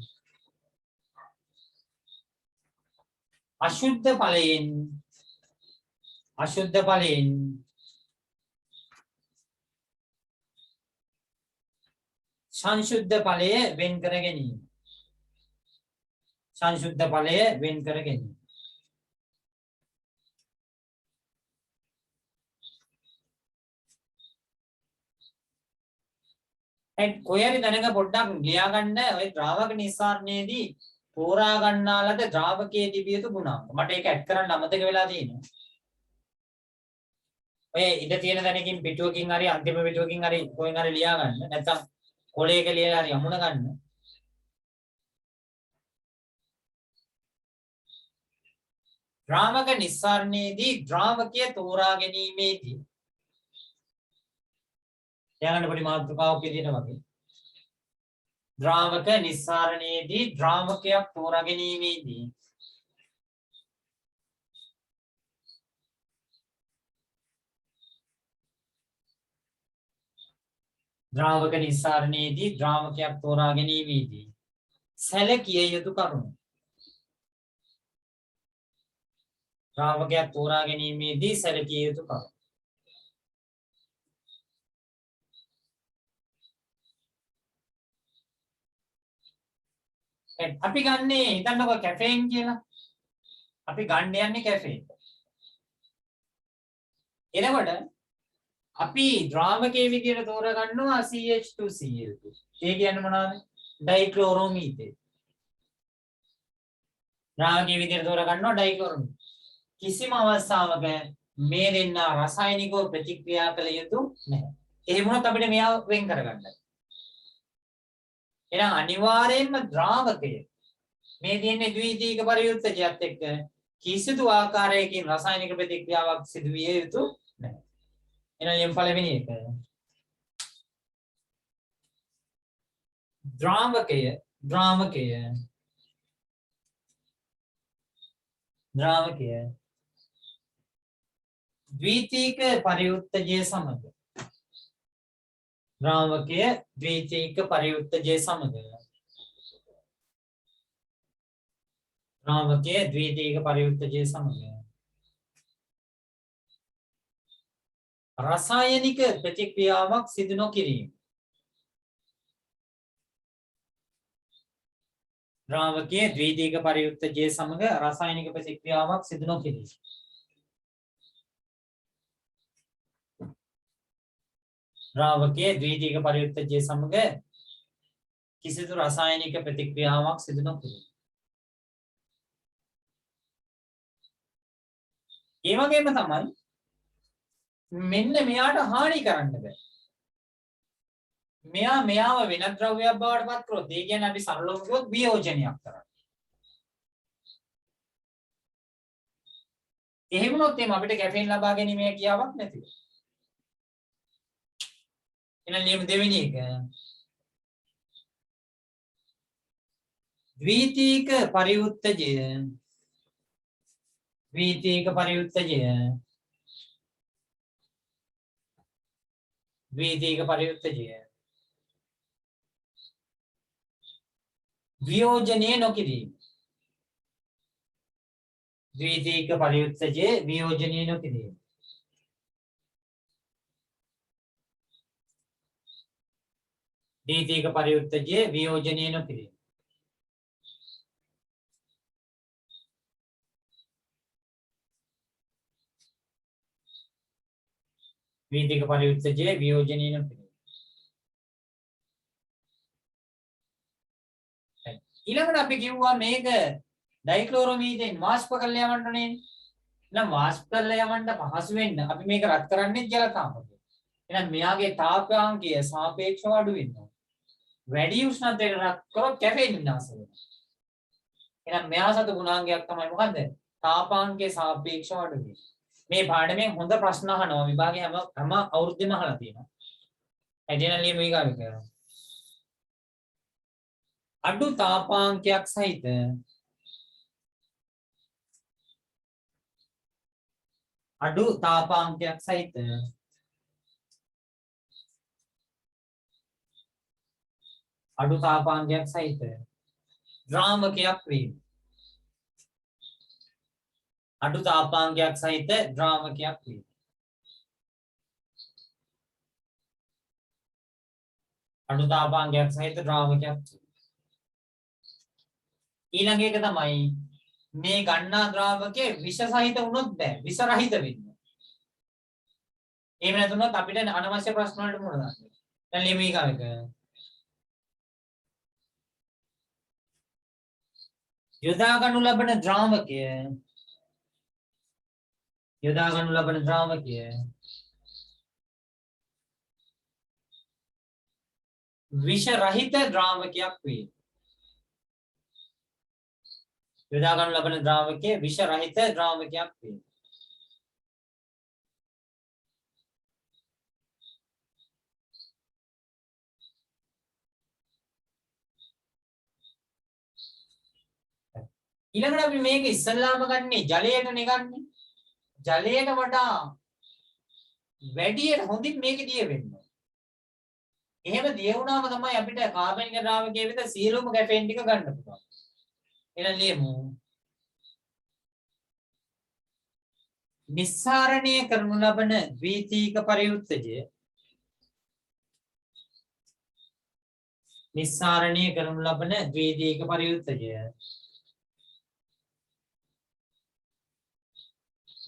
අශුද්ධ ඵලයෙන් සංශුද්ධ ඵලය වෙන් කර ගැනීම. කොහරි දැනග පොඩ්ඩක් ලියා ගන්න ඔය ද්‍රාවක නිස්සාරණයේදී තෝරා ගන්නා ලද ද්‍රාවකයේ තිබිය යුතු ගුණාංග. මට ඒක ඇඩ් කරන්න අමතක වෙලා තියෙනවා. ඔය ඉඳ තියෙන තැනකින් පිටුවකින් හරි අන්තිම පිටුවකින් හරි කොහෙන් හරි ලියා ගන්න. නැත්නම් කොලයක ලියලා හරි යමුණ ගන්න. ද්‍රාවක නිස්සාරණයේදී ද්‍රාවකය තෝරා ගැනීමේදී යාගන්න පොඩි මාතෘකාවක් විදිහට වගේ. ද්‍රාවක නිස්සාරණයේදී ද්‍රාවකයක් තෝරා ගැනීමේදී සැලකිය යුතු කරුණු. අපි ගන්නේ හිතන්නකො කැෆේන් කියලා. අපි ගන්න යන්නේ කැෆේ. එනකොට අපි ද්‍රාවකයේ විදියට තෝරා ගන්නවා CH2Cl2. ඒ කියන්නේ මොනවද? ඩයික්ලෝරෝමීතේ. ද්‍රාවකයේ විදියට තෝරා ගන්නවා ඩයික්ලෝරෝමීතේ. කිසිම අවස්ථාවක මේ දෙන්න රසායනිකව ප්‍රතික්‍රියා කළ යුතු නැහැ. එහෙම වුණොත් අපිට මෙයාව වෙන් කරගන්න. එහෙනම් අනිවාර්යයෙන්ම ද්‍රාවකය මේ තියෙන්නේ ද්විතීයික පරියුත්තජයත් එක්ක කිසිදු ආකාරයකින් රසායනික ප්‍රතික්‍රියාවක් සිදු විය යුතු නැහැ. එහෙනම් යම් පළවෙනි එක ද්‍රාවකය ද්විතීයික පරියුත්තජය සමග රසායනික ප්‍රතික්‍රියාවක් සිදු නොකිරීම. ද්‍රාවකයේ ද්විතීයික පරියුත්තජය සමග රසායනික ප්‍රතික්‍රියාවක් සිදු නොකිරීම. ද්‍රාවකයේ ද්විතීයික පරියුත්තජය සමග කිසිදු රසායනික ප්‍රතික්‍රියාවක් සිදු නොකිරීම. ඒ වගේම තමයි මෙන්න මෙයාට හානි කරන්න බෑ. මෙයාව වෙන ද්‍රව්‍යයක් බවට පත් කරොත් ඒ කියන්නේ අපි සරලව කිව්වොත් වියෝජනයක් කරනවා. එහෙම වුණොත් එimhe අපිට කැෆීන් ලබා ගැනීම හැකියාවක් නැති වෙනවා. එහෙනම් නියම දෙවෙනි එක ද්විතීයික පරියුත්තජය වියෝජනය නොකිරීම. ද්විතීක පරිඋත්සජයේ වියෝජනීය නොකිරීම. ද්විතීක පරිඋත්සජයේ වියෝජනීය නොකිරීම. ද්විතීක පරිඋත්සජයේ වියෝජනීය නොකිරීම. ඊළඟට අපි කිව්වා මේක ඩයික්ලෝරෝමීතේන් වාෂ්ප කරලා යවන්නනේ. එහෙනම් වාෂ්ප කරලා යවන්න පහසු වෙන්න අපි මේක රත් කරන්නේ ජල තාපකය. එහෙනම් මෙයාගේ තාපාංකය සාපේක්ෂව අඩු වෙනවා. වැඩි උෂ්ණත්වයකට රත් කරොත් කැෆේන් විනාශ වෙනවා. එහෙනම් මෙයා සතු ගුණාංගයක් තමයි මොකද්ද? තාපාංකයේ සාපේක්ෂව අඩු වෙන්නේ. මේ පාඩමෙන් හොඳ ප්‍රශ්න අහනවා විභාගයේ හැම අවුරුද්දෙම අහලා තියෙනවා. ඇදෙන ලියමු ඊගාව කරනවා. අඩු තාපාංකයක් සහිත අඩු තාපාංකයක් සහිත අඩු තාපාංකයක් සහිත ද්‍රාවකයක් වීම. අඩු තාපාංකයක් සහිත ද්‍රාවකයක් වීම. අඩු තාපාංකයක් සහිත ද්‍රාවකයක්. ඊළඟ එක තමයි මේ ගන්නා ද්‍රාවකයේ විෂ සහිත වුණොත් බෑ. විෂ රහිත වෙන්න. එහෙම නැතුනොත් අපිට අනවශ්‍ය ප්‍රශ්න වලට මුහුණ දාන්න. දැන් ලියමු ඊගාව එක. යොදා ගනු ලබන ද්‍රාවකය විෂ රහිත ද්‍රාවකයක් වේ. යොදා ගනු ලබන ද්‍රාවකයේ විෂ රහිත ද්‍රාවකයක් වේ. ඊළඟට අපි මේක ඉස්සල්ලාම ගන්නේ ජලයටනේ ගන්නේ. ජලයට වඩා වැඩියට හොඳින් මේක දිය වෙන්න. එහෙම දිය වුණාම තමයි අපිට කාබනික ද්‍රාවකයේ විතර සියලුම කැෆේන් ටික ගන්න පුළුවන්. එහෙනම් ලියමු. නිස්සාරණය කරනු ලබන ද්විතීක පරිඋත්සජය නිස්සාරණය කරනු ලබන ද්විතීක පරිඋත්සජය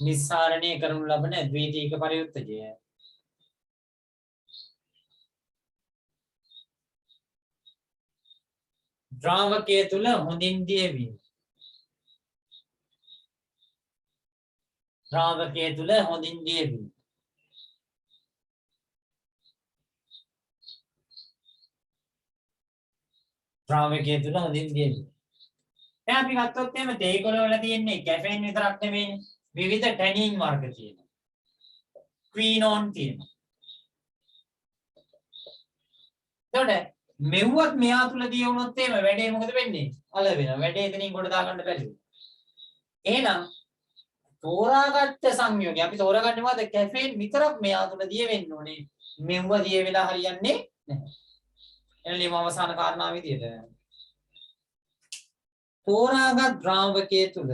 නිස්සාරණය කරනු ලබන ද්විතීක පරිඋත්සජය ද්‍රාවකයේ තුල හොඳින් දියවීම. ද්‍රාවකයේ තුල හොඳින් දියවීම. ද්‍රාවකයේ තුල හොඳින් දියවීම. දැන් අපි ගත්තොත් එහෙම තේ කොළ වල තියෙන්නේ කැෆේන් විතරක් නෙමෙයිනේ. විවිධ ටැනින් වර්ග තියෙනවා. ක්වීනෝන් තියෙනවා. එතකොට මෙව්වත් මෙයා තුල දිය වුණොත් එහෙම වැඩේ මොකද වෙන්නේ? අල වෙනවා. වැඩේ එතනින් කොට දා ගන්න බැරි වෙනවා. එහෙනම් තෝරාගත්ත සංයෝගය අපි තෝරාගන්නේ මොකද? කැෆේන් විතරක් මෙයා තුල දිය වෙන්න ඕනේ. මෙව්ව දිය වෙලා හරියන්නේ නැහැ. එනලිම අවසාන කාරණාව විදියට තෝරාගත් ද්‍රාවකයේ තුල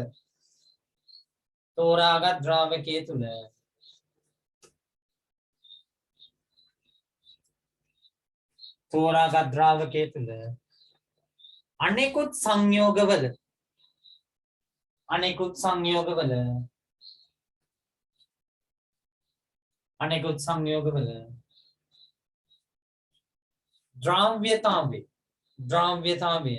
අනෙකුත් සංයෝගවල ද්‍රාව්‍යතාවය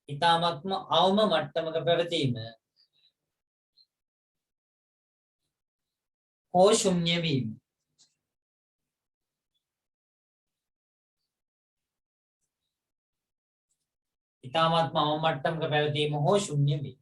ඊ타ත්ම අවම මට්ටමක පැවතීම. හෝ ශුන්‍ය වීම. ඊ타ත්ම අවම මට්ටමක පැවතීම හෝ ශුන්‍ය වීම.